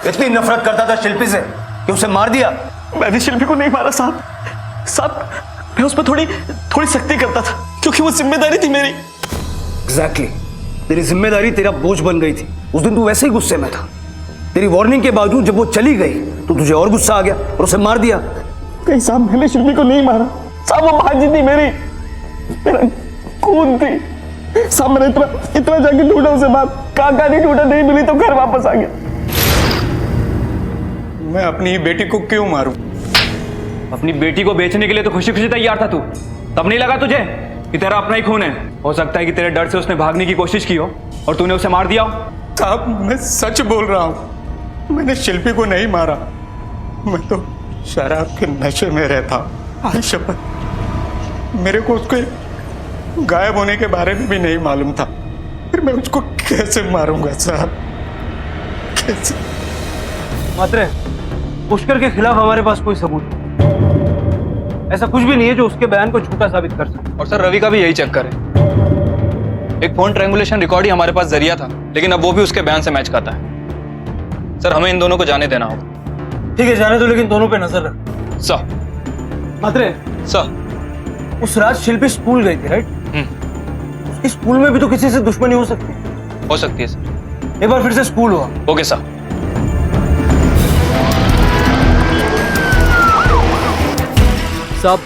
Speaker 12: इतनी नफरत करता था शिल्पी से कि उसे मार दिया।
Speaker 17: मैंने शिल्पी को नहीं मारा साहब, मैं उस पर थोड़ी सख्ती करता था क्योंकि वो जिम्मेदारी थी मेरी।
Speaker 12: एग्जैक्टली, तेरी जिम्मेदारी तेरा बोझ बन गई थी। उस दिन तू वैसे ही गुस्से में था। तेरी वार्निंग के बावजूद जब वो चली गई तो तुझे और गुस्सा आ गया और उसे मार दिया।
Speaker 17: कहीं साहब मैंने शिल्पी को नहीं मारा साहब, वो भांजी थी मेरी, मेरा खून थी साहब। मैंने इतना जाके ढूंढा उसे, बात कहाँ नहीं ढूंढा, नहीं मिली तो घर वापस आ गया।
Speaker 16: मैं अपनी ही बेटी को क्यों मारूं?
Speaker 7: अपनी बेटी को बेचने के लिए तो खुशी खुशी तैयार था तू। तब नहीं लगा तुझे कि तेरा अपना ही खून है? हो सकता है कि तेरे डर से उसने भागने की कोशिश की हो और तूने उसे मार दिया हो।
Speaker 16: साहब, मैं सच बोल रहा हूं, मैंने शिल्पी को नहीं मारा। मैं तो शराब के नशे में रहता। आज शपथ, मेरे को उसके गायब होने के बारे में भी नहीं मालूम था। फिर मैं उसको कैसे मारूंगा साहब, कैसे?
Speaker 20: मात्र पुष्कर के खिलाफ हमारे पास कोई सबूत नहीं। ऐसा कुछ भी नहीं है जो उसके बयान को झूठा साबित कर सके।
Speaker 7: और सर, रवि का भी यही चक्कर है। एक फोन ट्रायंगुलेशन रिकॉर्ड ही हमारे पास जरिया था, लेकिन अब वो भी उसके बयान से मैच खाता है। सर, हमें इन दोनों को जाने देना होगा।
Speaker 20: ठीक है, जाने दो, लेकिन दोनों पे नजर रख।
Speaker 7: सर।
Speaker 20: मात्रे
Speaker 7: सर,
Speaker 20: उस रात शिल्पी स्कूल गई थी, राइट? उसकी स्कूल में भी तो किसी से दुश्मनी हो सकती है।
Speaker 7: हो सकती है सर।
Speaker 20: एक बार फिर से स्कूल हुआ।
Speaker 7: Okay sir.
Speaker 2: साहब,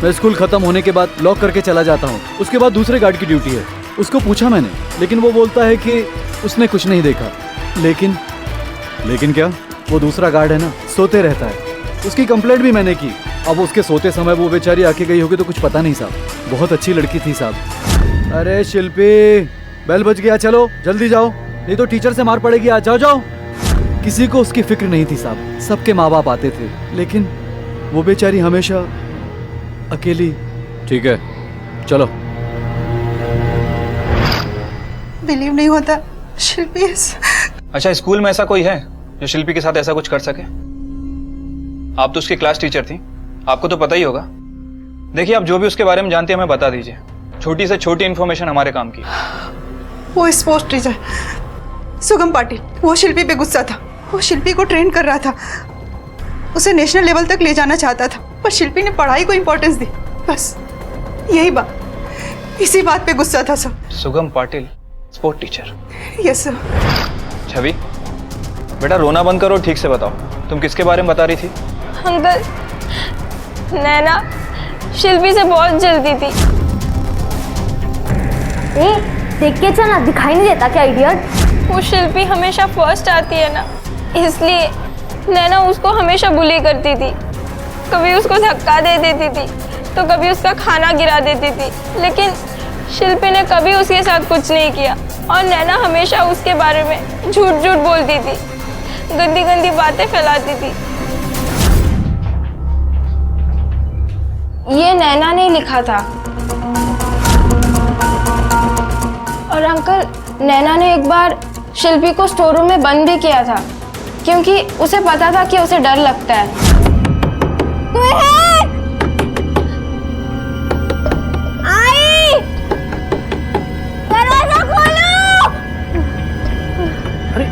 Speaker 2: मैं स्कूल खत्म होने के बाद लॉक करके चला जाता हूँ। उसके बाद दूसरे गार्ड की ड्यूटी है। उसको पूछा मैंने, लेकिन वो बोलता है कि उसने कुछ नहीं देखा। लेकिन क्या? वो दूसरा गार्ड है ना, सोते रहता है। उसकी कंप्लेंट भी मैंने की। अब उसके सोते समय वो बेचारी आके गई होगी तो कुछ पता नहीं साहब। बहुत अच्छी लड़की थी साहब। अरे शिल्पी, बेल बज गया, चलो जल्दी जाओ, नहीं तो टीचर से मार पड़ेगी। आज जाओ। किसी को उसकी फिक्र नहीं थी साहब। सबके माँ बाप आते थे, लेकिन वो बेचारी हमेशा अकेली। ठीक है, चलो।
Speaker 22: बिलीव नहीं होता शिल्पी।
Speaker 7: अच्छा, स्कूल में ऐसा कोई है जो शिल्पी के साथ ऐसा कुछ कर सके? आप तो उसकी क्लास टीचर थी, आपको तो पता ही होगा। देखिए, आप जो भी उसके बारे में जानते हैं हमें बता दीजिए। छोटी से छोटी इन्फॉर्मेशन हमारे काम की।
Speaker 22: वो स्पोर्ट्स टीचर सुगम पाटिल, वो शिल्पी पे गुस्सा था। वो शिल्पी को ट्रेन कर रहा था, उसे नेशनल लेवल तक ले जाना चाहता था, पर शिल्पी ने पढ़ाई को इंपॉर्टेंस दी। बस यही बात, इसी बात पे गुस्सा था sir.
Speaker 7: Sugam Patil, sport teacher.
Speaker 22: Yes sir.
Speaker 7: Chhavi, बेटा रोना बंद करो, ठीक से बताओ तुम किसके बारे में बता रही थी?
Speaker 8: अंकल, नैना शिल्पी से बहुत जलती थी।
Speaker 15: देख के चल ना, दिखाई नहीं देता क्या इडियट?
Speaker 8: वो शिल्पी हमेशा फर्स्ट आती है ना, इसलिए नैना उसको हमेशा बुली करती थी। कभी उसको धक्का दे देती थी तो कभी उसका खाना गिरा देती थी, लेकिन शिल्पी ने कभी उसके साथ कुछ नहीं किया। और नैना हमेशा उसके बारे में झूठ झूठ बोलती थी, गंदी गंदी बातें फैलाती थी। ये नैना ने लिखा था। और अंकल, नैना ने एक बार शिल्पी को स्टोर रूम में बंद भी किया था, क्योंकि उसे पता था कि उसे डर लगता है।
Speaker 15: आई, दरवाजा खोलो।
Speaker 20: अरे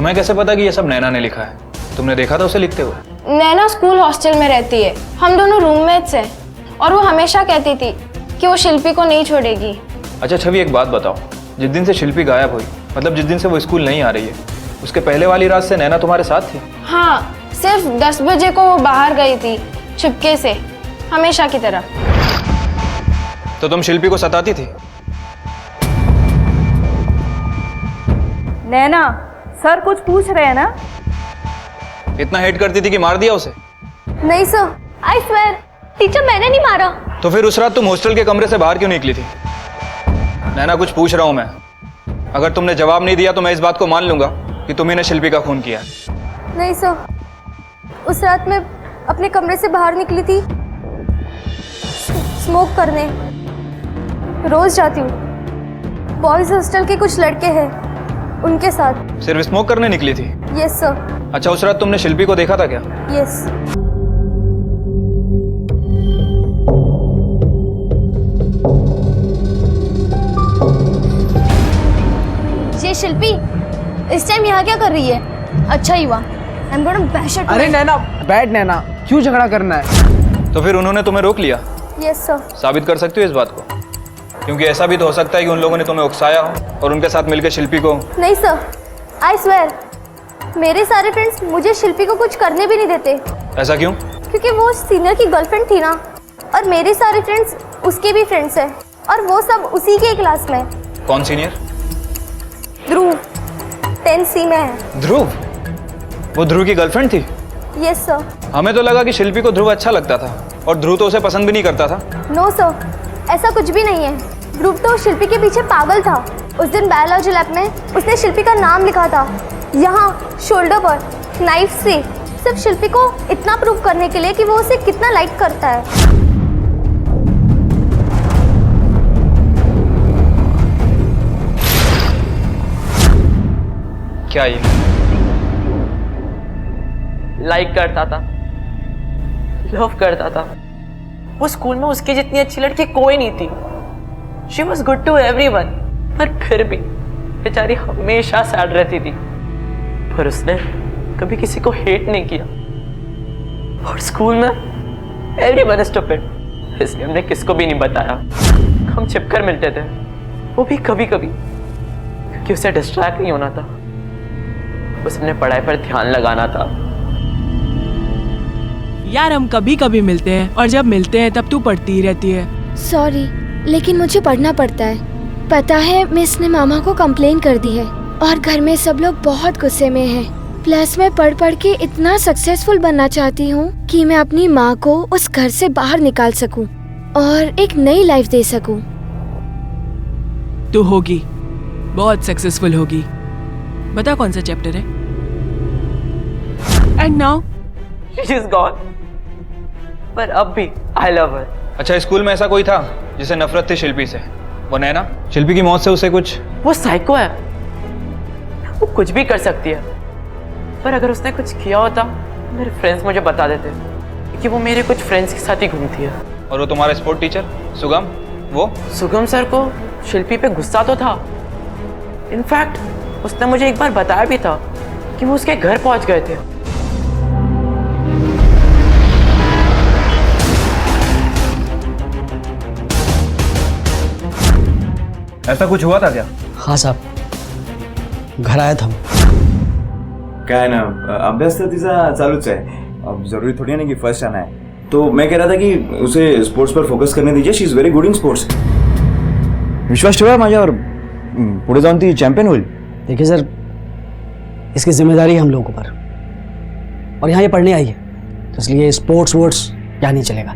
Speaker 7: तुम्हें कैसे पता कि ये सब नैना ने लिखा है? तुमने देखा था उसे लिखते हुए?
Speaker 8: नैना स्कूल हॉस्टल में रहती है, हम दोनों रूममेट्स हैं और वो हमेशा कहती थी कि वो शिल्पी को नहीं छोड़ेगी।
Speaker 7: अच्छा छवि, एक बात बताओ, जिस दिन से शिल्पी गायब हुई, मतलब जिस दिन से वो स्कूल नहीं आ रही है, उसके पहले वाली रात से नैना तुम्हारे साथ थी?
Speaker 8: हाँ, सिर्फ 10 बजे को वो बाहर गई थी चुपके से, हमेशा की तरह।
Speaker 7: तो तुम शिल्पी को सताती थी?
Speaker 23: नैना, सर कुछ पूछ रहे हैं ना?
Speaker 7: इतना हेट करती थी कि मार दिया उसे?
Speaker 15: नहीं सर, आई स्वेयर टीचर मैंने नहीं मारा।
Speaker 7: तो फिर उस रात तुम हॉस्टल के कमरे से बाहर क्यों निकली थी? नैना कुछ पूछ रहा हूं मैं, अगर तुमने जवाब नहीं दिया तो मैं इस बात को मान लूंगा कि तुम्ही ने शिल्पी का खून किया।
Speaker 15: नहीं सर, उस रात मैं अपने कमरे से बाहर निकली थी स्मोक करने। रोज जाती हूँ, बॉयज हॉस्टल के कुछ लड़के हैं उनके साथ।
Speaker 7: सिर्फ स्मोक करने निकली थी?
Speaker 15: Yes sir.
Speaker 7: अच्छा, उस रात तुमने शिल्पी को देखा था क्या?
Speaker 15: यस। ये शिल्पी इस टाइम यहाँ क्या कर रही है? अच्छा ही हुआ, I'm gonna bash her.
Speaker 12: अरे नैना, बैठ नैना, क्यों झगड़ा करना है?
Speaker 7: तो फिर उन्होंने तुम्हें रोक लिया?
Speaker 15: Yes sir.
Speaker 7: साबित कर सकती हो इस बात को? क्योंकि ऐसा भी तो हो सकता है कि उन लोगों ने तुम्हें उकसाया हो और उनके साथ मिलकर शिल्पी को।
Speaker 15: नहीं सर, आई स्वेयर मेरे सारे फ्रेंड्स मुझे शिल्पी को कुछ करने भी नहीं देते।
Speaker 7: ऐसा क्यों?
Speaker 15: क्योंकि वो सीनियर की गर्लफ्रेंड थी ना, और मेरे सारे फ्रेंड्स उसके भी फ्रेंड्स हैं और वो सब उसी के क्लास में।
Speaker 7: कौन सीनियर?
Speaker 15: ध्रुव, 10C में है।
Speaker 7: ध्रुव? वो ध्रुव की गर्लफ्रेंड थी?
Speaker 15: Yes sir.
Speaker 7: हमें तो लगा कि शिल्पी को ध्रुव अच्छा लगता था और ध्रुव तो उसे पसंद भी नहीं करता था।
Speaker 15: नो सर, ऐसा कुछ भी नहीं है। ध्रुव तो शिल्पी के पीछे पागल था। उस दिन बायोलॉजी लैब में उसने शिल्पी का नाम लिखा था यहाँ शोल्डर पर नाइफ से, सिर्फ शिल्पी को इतना प्रूव करने के लिए कि वो उसे कितना लाइक करता है।
Speaker 7: क्या ये?
Speaker 6: लाइक करता था, लव करता था। वो स्कूल में उसकी जितनी अच्छी लड़की कोई नहीं थी। She was good to everyone, पर फिर भी बेचारी हमेशा सैड रहती थी। पर उसने कभी किसी को हेट नहीं किया। और स्कूल में एवरीवन इज स्टूपिड, इसलिए हमने किसको भी नहीं बताया। हम छिपकर मिलते थे, वो भी कभी कभी, क्योंकि उसे डिस्ट्रैक्ट नहीं होना था, उसे अपने पढ़ाई पर ध्यान लगाना था।
Speaker 1: यार हम कभी कभी मिलते हैं और जब मिलते हैं तब तू पढ़ती ही रहती है।
Speaker 8: सॉरी, लेकिन मुझे पढ़ना पड़ता है। पता है मिस ने मामा को कंप्लेन कर दी है और घर में सब लोग बहुत गुस्से में हैं। प्लस मैं पढ़ पढ़ के इतना सक्सेसफुल बनना चाहती हूँ कि मैं अपनी माँ को उस घर से बाहर निकाल सकूँ और एक नई लाइफ दे सकूँ।
Speaker 1: तू होगी, बहुत सक्सेसफुल होगी। बता कौन सा चैप्टर है? And now
Speaker 6: she is gone, पर अब भी आई लव हर।
Speaker 7: अच्छा, स्कूल में ऐसा कोई था जिसे नफरत थी शिल्पी से? वो नैना? शिल्पी की मौत से उसे कुछ?
Speaker 6: वो साइको है, वो कुछ भी कर सकती है। पर अगर उसने कुछ किया होता मेरे फ्रेंड्स मुझे बता देते कि वो मेरे कुछ फ्रेंड्स के साथ ही घूमती है।
Speaker 7: और वो तुम्हारा स्पोर्ट टीचर सुगम, वो?
Speaker 6: सुगम सर को शिल्पी पे गुस्सा तो था। इनफैक्ट उसने मुझे एक बार बताया भी था कि वो उसके घर पहुंच गए थे।
Speaker 7: ऐसा कुछ हुआ था क्या?
Speaker 12: हाँ साहब, घर आया था।
Speaker 18: काय ना, अभ्यास तर तिचा चालूच आहे। अब जरूरी थोड़ी है ना कि फर्स्ट आना है। तो मैं कह रहा था कि उसे स्पोर्ट्स पर फोकस करने दीजिए। She is very good in sports. विश्वास ठेवा माझ्यावर, पुढे जाऊन ती चॅम्पियन होईल।
Speaker 12: देखिए सर, इसकी जिम्मेदारी है हम लोगों पर, और यहाँ ये पढ़ने आई है, तो इसलिए स्पोर्ट्स वोर्ट्स यहाँ नहीं चलेगा।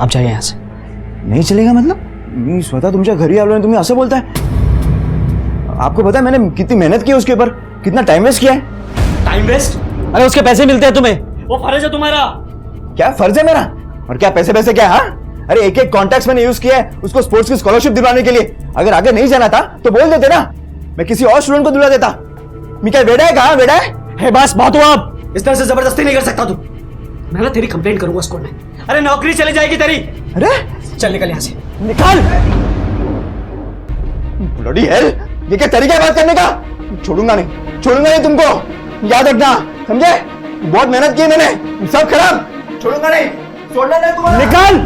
Speaker 12: आप जाइए यहाँ से।
Speaker 18: नहीं चलेगा मतलब? मी स्वतः तुमच्या घरी आलो आणि तुम्ही असं बोलताय? आपको पता है मैंने कितनी मेहनत की है उसके ऊपर, कितना टाइम वेस्ट किया है।
Speaker 12: Time waste? अरे उसके पैसे मिलते हैं तुम्हें, वो फर्ज है तुम्हारा।
Speaker 18: क्या फर्ज है मेरा? और क्या पैसे पैसे क्या? हाँ, अरे एक एक कॉन्टैक्ट्स मैंने यूज किया है उसको स्पोर्ट्स की स्कॉलरशिप दिलवाने के लिए। अगर आगे नहीं जाना था तो बोल देते ना, मैं किसी और स्टूडेंट को दिलवा देता। मैं क्या वेड़ा है? कहाँ वेड़ा है?
Speaker 12: बस बहुत हुआ, अब इस तरह से जबरदस्ती नहीं कर सकता तू। मैं ना तेरी कंप्लेंट करूंगा स्कूल में। अरे नौकरी चली जाएगी तेरी।
Speaker 18: अरे
Speaker 12: चल निकल यहाँ से, निकाल।
Speaker 18: Bloody hell.
Speaker 5: ये क्या तरीका है बात करने का? छोड़ूंगा नहीं तुमको, याद रखना, समझे? बहुत मेहनत की मैंने, सब खराब, छोड़ूंगा नहीं, छोड़ना नहीं तुम्हारा। निकाल।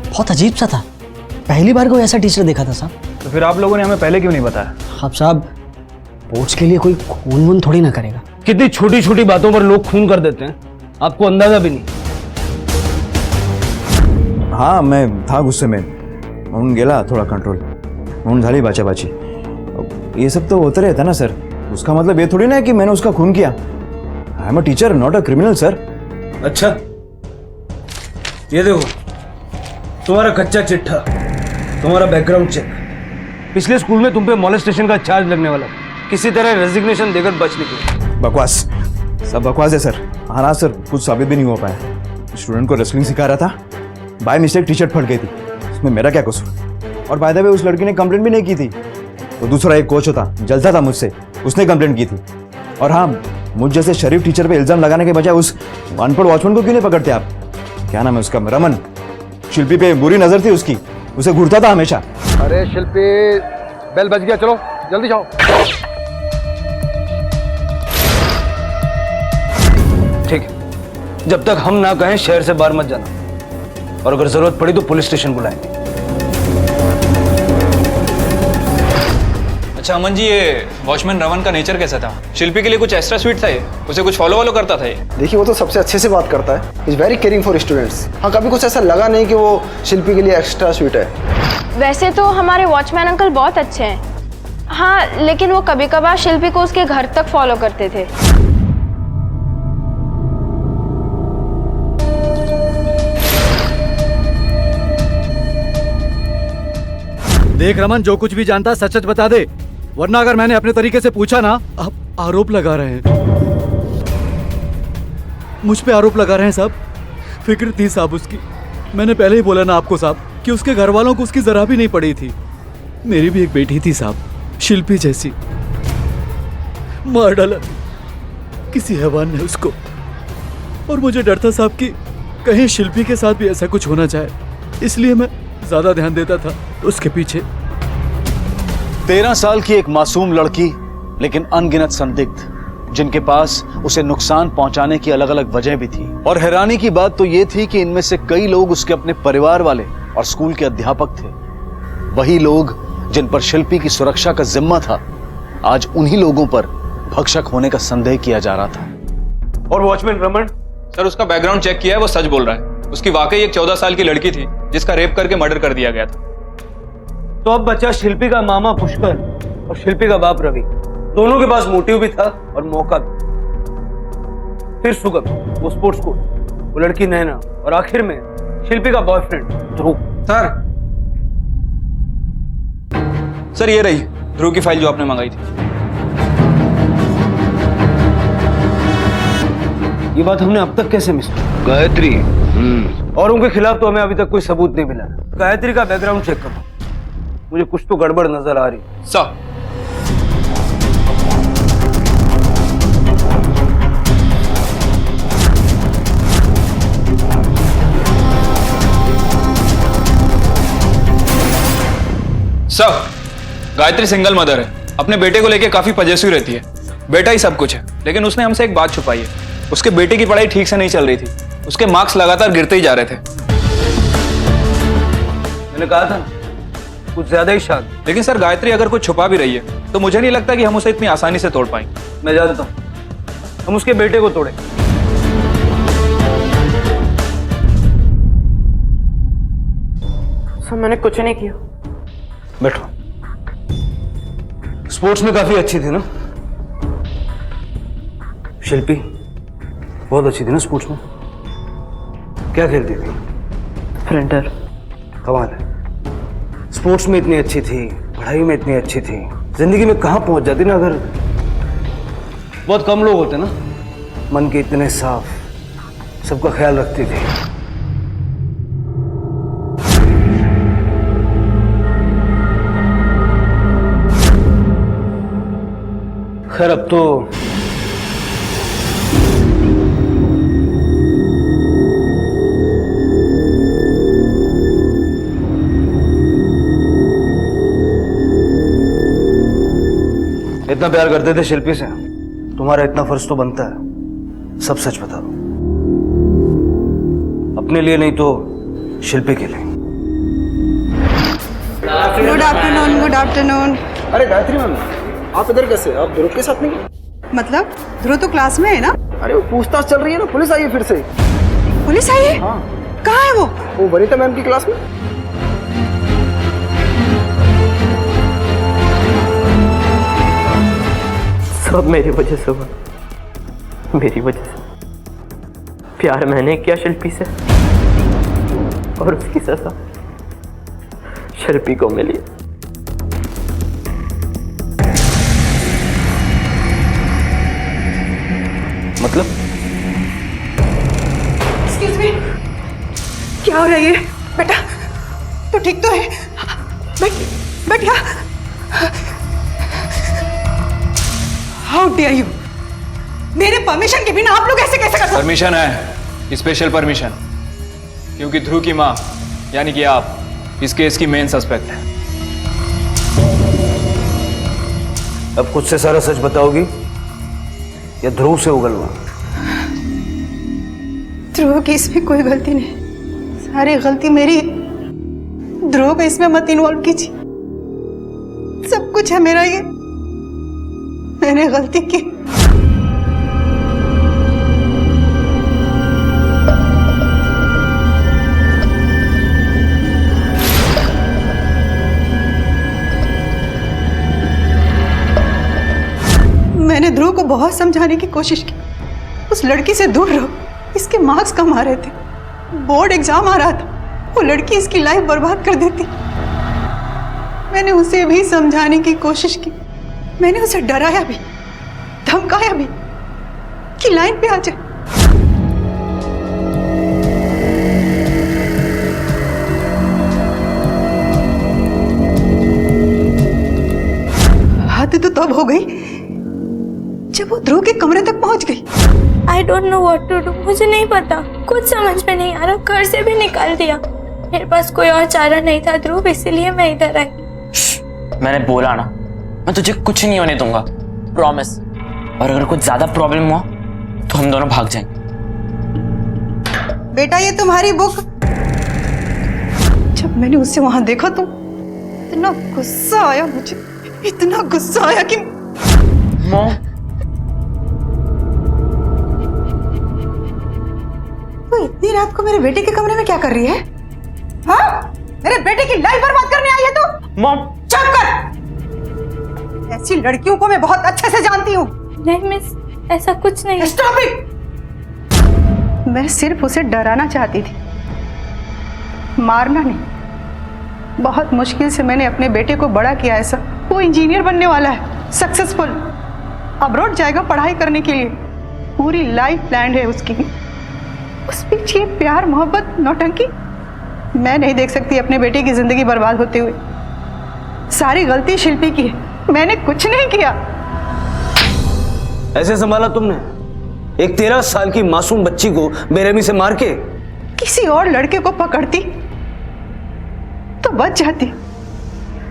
Speaker 12: बहुत अजीब सा था, पहली बार कोई ऐसा टीचर देखा था साहब।
Speaker 7: तो फिर आप लोगों ने हमें पहले क्यों नहीं बताया?
Speaker 12: आप साहब, स्पोर्ट्स के लिए कोई खून वून थोड़ी ना करेगा।
Speaker 20: कितनी छोटी छोटी बातों पर लोग खून कर देते हैं, आपको अंदाजा भी नहीं।
Speaker 18: हाँ, मैं था गुस्से में, म्हणून गेला थोड़ा कंट्रोल, म्हणून झाली बाचाबाची। ये सब तो होता रहता ना सर, उसका मतलब ये थोड़ी ना है कि मैंने उसका खून किया। I am a teacher, not a criminal sir.
Speaker 20: अच्छा, ये देखो तुम्हारा कच्चा चिट्ठा, तुम्हारा बैकग्राउंड चेक। पिछले स्कूल में तुम पे मॉलेस्टेशन का चार्ज लगने वाला, किसी तरह रेजिग्नेशन देकर बच निकले।
Speaker 18: बकवास, सब बकवास है सर। हाँ ना सर, कुछ साबित भी नहीं हो पाया। स्टूडेंट को रेसलिंग सिखा रहा था, बाय मिस्टेक टी शर्ट फट गई थी, उसमें मेरा क्या कसूर? और बाय द वे उस लड़की ने कंप्लेंट भी नहीं की थी। तो दूसरा एक कोच होता, जलता था मुझसे, उसने कंप्लेंट की थी। और हाँ, मुझ जैसे शरीफ टीचर पे इल्जाम लगाने के बजाय उस अनपढ़ वॉचमैन को क्यों नहीं पकड़ते आप? क्या नाम है उसका, रमन? शिल्पी पे बुरी नजर थी उसकी, उसे घूरता था हमेशा।
Speaker 9: अरे शिल्पी, बेल बज गया, चलो जल्दी जाओ।
Speaker 20: ठीक है, जब तक हम ना कहें शहर से बाहर मत जाना, और अगर जरूरत पड़ी तो पुलिस स्टेशन बुलाएंगे।
Speaker 7: अच्छा अमन जी, ये वॉचमैन रमन का नेचर कैसा था? शिल्पी के लिए कुछ एक्स्ट्रा स्वीट था ये? उसे कुछ फॉलो करता था ये?
Speaker 4: देखिए, वो तो सबसे अच्छे से बात करता है, is very caring for students. हाँ, कभी कुछ ऐसा लगा नहीं कि वो शिल्पी के लिए एक्स्ट्रा स्वीट है।
Speaker 8: वैसे तो हमारे वॉचमैन अंकल बहुत अच्छे हैं, हाँ, लेकिन वो कभी कभार शिल्पी को उसके घर तक फॉलो करते थे।
Speaker 2: देख रमन, जो कुछ भी जानता सच सच बता दे, वरना अगर मैंने अपने तरीके से पूछा ना, आप आरोप लगा रहे हैं, मुझ पे आरोप लगा रहे हैं साहब। फिक्र थी साहब उसकी, मैंने पहले ही बोला ना आपको साहब कि उसके घर वालों को उसकी जरा भी नहीं पड़ी थी। मेरी भी एक बेटी थी साहब, शिल्पी जैसी, मार डाला किसी हैवान ने उसको। और मुझे डर था साहब कि कहीं शिल्पी के साथ भी ऐसा कुछ होना चाहे, इसलिए मैं ज्यादा ध्यान देता था उसके पीछे।
Speaker 9: 13 साल की एक मासूम लड़की, लेकिन अनगिनत संदिग्ध जिनके पास उसे नुकसान पहुंचाने की अलग अलग वजह भी थी। और हैरानी की बात तो ये थी कि इनमें से कई लोग उसके अपने परिवार वाले और स्कूल के अध्यापक थे। वही लोग जिन पर शिल्पी की सुरक्षा का जिम्मा था, आज उन्हीं लोगों पर भक्षक होने का संदेह किया जा रहा था।
Speaker 7: और वॉचमैन रमन सर, उसका बैकग्राउंड चेक किया है, वो सच बोल रहा है। उसकी वाकई एक 14 साल की लड़की थी जिसका रेप करके मर्डर कर दिया गया था।
Speaker 20: तो अब बचा शिल्पी का मामा पुष्कर और शिल्पी का बाप रवि। दोनों के पास मोटिव भी था और मौका भी। फिर सुगम, वो स्पोर्ट्स स्कूल, वो लड़की नैना, और आखिर में शिल्पी का बॉयफ्रेंड ध्रुव।
Speaker 7: सर ये रही ध्रुव की फाइल जो आपने मंगाई थी।
Speaker 20: ये बात हमने अब तक कैसे मिस की? गायत्री और उनके खिलाफ तो हमें अभी तक कोई सबूत नहीं मिला। गायत्री का बैकग्राउंड चेक करो, मुझे कुछ तो गड़बड़ नजर आ रही।
Speaker 7: सर गायत्री सिंगल मदर है, अपने बेटे को लेकर काफी पजेसिव रहती है। बेटा ही सब कुछ है, लेकिन उसने हमसे एक बात छुपाई है। उसके बेटे की पढ़ाई ठीक से नहीं चल रही थी, उसके मार्क्स लगातार गिरते ही जा रहे थे।
Speaker 20: मैंने कहा था ना, कुछ ज्यादा ही शांत।
Speaker 7: लेकिन सर, गायत्री अगर कुछ छुपा भी रही है तो मुझे नहीं लगता कि हम उसे इतनी आसानी से तोड़ पाएंगे।
Speaker 20: मैं जानता हूं, हम उसके बेटे को तोड़े।
Speaker 6: सर मैंने कुछ नहीं किया।
Speaker 20: बैठो। स्पोर्ट्स में काफी अच्छी थी ना शिल्पी? बहुत अच्छी थी ना स्पोर्ट्स में? क्या खेलती थी?
Speaker 6: फ्रंटर।
Speaker 20: कमाल है, स्पोर्ट्स में इतनी अच्छी थी, पढ़ाई में इतनी अच्छी थी, जिंदगी में कहां पहुंच जाती ना अगर। बहुत कम लोग होते ना मन के इतने साफ, सबका ख्याल रखती थी। खैर अब तो
Speaker 12: इतना प्यार करते थे शिल्पी से, तुम्हारा इतना फर्ज तो बनता है सब सच बता दो। अपने लिए नहीं तो शिल्पी के लिए।
Speaker 22: Good afternoon, good afternoon.
Speaker 4: अरे गायत्री मैम, आप इधर कैसे? आप ध्रुव के साथ नहीं?
Speaker 22: मतलब ध्रुव तो क्लास में है ना?
Speaker 4: अरे वो पूछताछ चल रही है ना, पुलिस आई है फिर से।
Speaker 22: पुलिस आई है?
Speaker 4: हाँ।
Speaker 22: कहाँ है वो?
Speaker 4: वो वनिता मैम की क्लास में।
Speaker 6: सब मेरी वजह से हुआ, मेरी वजह से। प्यार मैंने किया शिल्पी से और उसकी सजा शिल्पी को मिली।
Speaker 12: मतलब?
Speaker 22: एक्सक्यूज मी, क्या हो रहा है ये? बेटा तू ठीक तो है? बैठ यहाँ। हाउ डेयर यू, मेरे परमिशन के बिना आप लोग ऐसे कैसे कर सकते?
Speaker 7: परमिशन है, स्पेशल परमिशन, क्योंकि ध्रुव की माँ यानी कि आप इस केस की मेन सस्पेक्ट है।
Speaker 12: अब खुद से सारा सच बताओगी या ध्रुव से उगलवा?
Speaker 22: ध्रुव की इसमें कोई गलती नहीं, सारी गलती मेरी। ध्रुव को इसमें मत इन्वॉल्व कीजिए, सब कुछ है मेरा, ये मैंने गलती की। मैंने ध्रुव को बहुत समझाने की कोशिश की, उस लड़की से दूर रहो, इसके मार्क्स कम आ रहे थे, बोर्ड एग्जाम आ रहा था, वो लड़की इसकी लाइफ बर्बाद कर देती। मैंने उसे भी समझाने की कोशिश की, मैंने उसे डराया भी, धमकाया भी कि लाइन पे आ जाए। हद तो तब हो गई जब वो ध्रुव के कमरे तक पहुंच गई।
Speaker 23: I don't know what to do, मुझे नहीं पता, कुछ समझ में नहीं आ रहा। घर से भी निकाल दिया, मेरे पास कोई और चारा नहीं था ध्रुव, इसीलिए मैं इधर आई।
Speaker 6: मैंने बोला ना, मैं तुझे कुछ नहीं होने दूंगा, प्रॉमिस। और अगर कुछ ज्यादा प्रॉब्लम हुआ तो हम दोनों भाग जाएंगे।
Speaker 22: बेटा ये तुम्हारी बुक। जब मैंने उसे वहां देखा तो इतना गुस्सा आया मुझे, इतना गुस्सा आया कि तो इतनी रात को मेरे बेटे के कमरे में क्या कर रही है? हाँ? मेरे बेटे की लाइफ बर्बाद करने आई है तू?
Speaker 6: मॉम
Speaker 22: चुप कर, ऐसी लड़कियों को मैं बहुत अच्छे से जानती हूँ।
Speaker 23: नहीं मिस, ऐसा कुछ नहीं।
Speaker 22: Stop it! मैं सिर्फ उसे डराना चाहती थी, मारना नहीं। बहुत मुश्किल से मैंने अपने बेटे को बड़ा किया है सर, वो इंजीनियर बनने वाला है, सक्सेसफुल, अब्रॉड जाएगा पढ़ाई करने के लिए, पूरी लाइफ प्लान है उसकी। उस बीच ये प्यार मोहब्बत नौटंकी मैं नहीं देख सकती अपने बेटे की जिंदगी बर्बाद होते हुए। सारी गलती शिल्पी की है, मैंने कुछ नहीं किया।
Speaker 12: ऐसे संभाला तुमने एक 13 साल की मासूम बच्ची को बेरहमी से मार के?
Speaker 22: किसी और लड़के को पकड़ती तो बच जाती,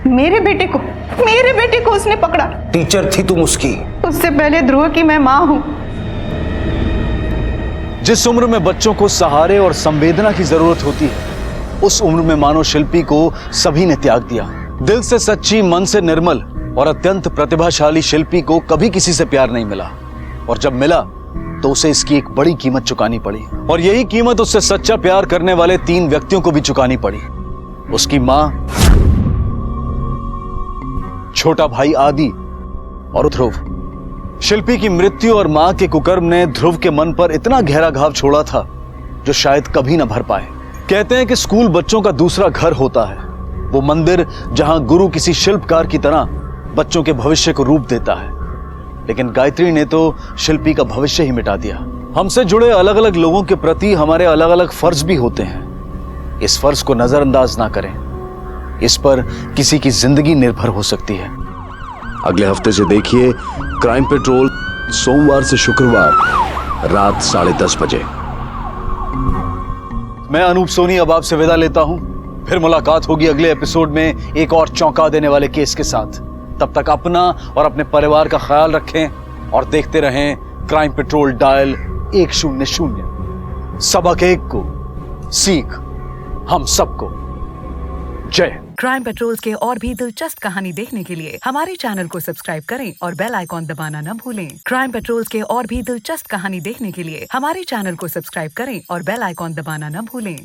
Speaker 22: मेरे बेटे को उसने पकड़ा।
Speaker 12: टीचर थी तुम उसकी।
Speaker 22: उससे पहले ध्रुव की मैं माँ हूं।
Speaker 9: जिस उम्र में बच्चों को सहारे और संवेदना की जरूरत होती है, उस उम्र में मानो शिल्पी को सभी ने त्याग दिया। दिल से सच्ची, मन से निर्मल और अत्यंत प्रतिभाशाली शिल्पी को कभी किसी से प्यार नहीं मिला, और जब मिला तो उसे इसकी एक बड़ी कीमत चुकानी पड़ी। और यही कीमत उससे सच्चा प्यार करने वाले 3 व्यक्तियों को भी चुकानी पड़ी। उसकी मां, छोटा भाई आदि और ध्रुव। शिल्पी की मृत्यु और मां के कुकर्म ने ध्रुव के मन पर इतना गहरा घाव छोड़ा था जो शायद कभी न भर पाए। कहते हैं कि स्कूल बच्चों का दूसरा घर होता है, वो मंदिर जहां गुरु किसी शिल्पकार की तरह बच्चों के भविष्य को रूप देता है। लेकिन गायत्री ने तो शिल्पी का भविष्य ही मिटा दिया। हमसे जुड़े अलग अलग लोगों के प्रति हमारे अलग अलग फर्ज भी होते हैं, इस फर्ज को नजरअंदाज ना करें, इस पर किसी की जिंदगी निर्भर हो सकती है। अगले हफ्ते से देखिए क्राइम पेट्रोल, सोमवार से शुक्रवार रात 10:30 बजे। मैं अनूप सोनी अब आपसे विदा लेता हूं। फिर मुलाकात होगी अगले एपिसोड में एक और चौंका देने वाले केस के साथ। तब तक अपना और अपने परिवार का ख्याल रखें और देखते रहें क्राइम पेट्रोल डायल 100। सबक एक को, सीख हम सबको। जय हिंद।
Speaker 3: क्राइम पेट्रोल्स के और भी दिलचस्प कहानी देखने के लिए हमारे चैनल को सब्सक्राइब करें और बेल आइकॉन दबाना न भूलें। क्राइम पेट्रोल्स के और भी दिलचस्प कहानी देखने के लिए हमारे चैनल को सब्सक्राइब करें और बेल आइकॉन दबाना न भूलें।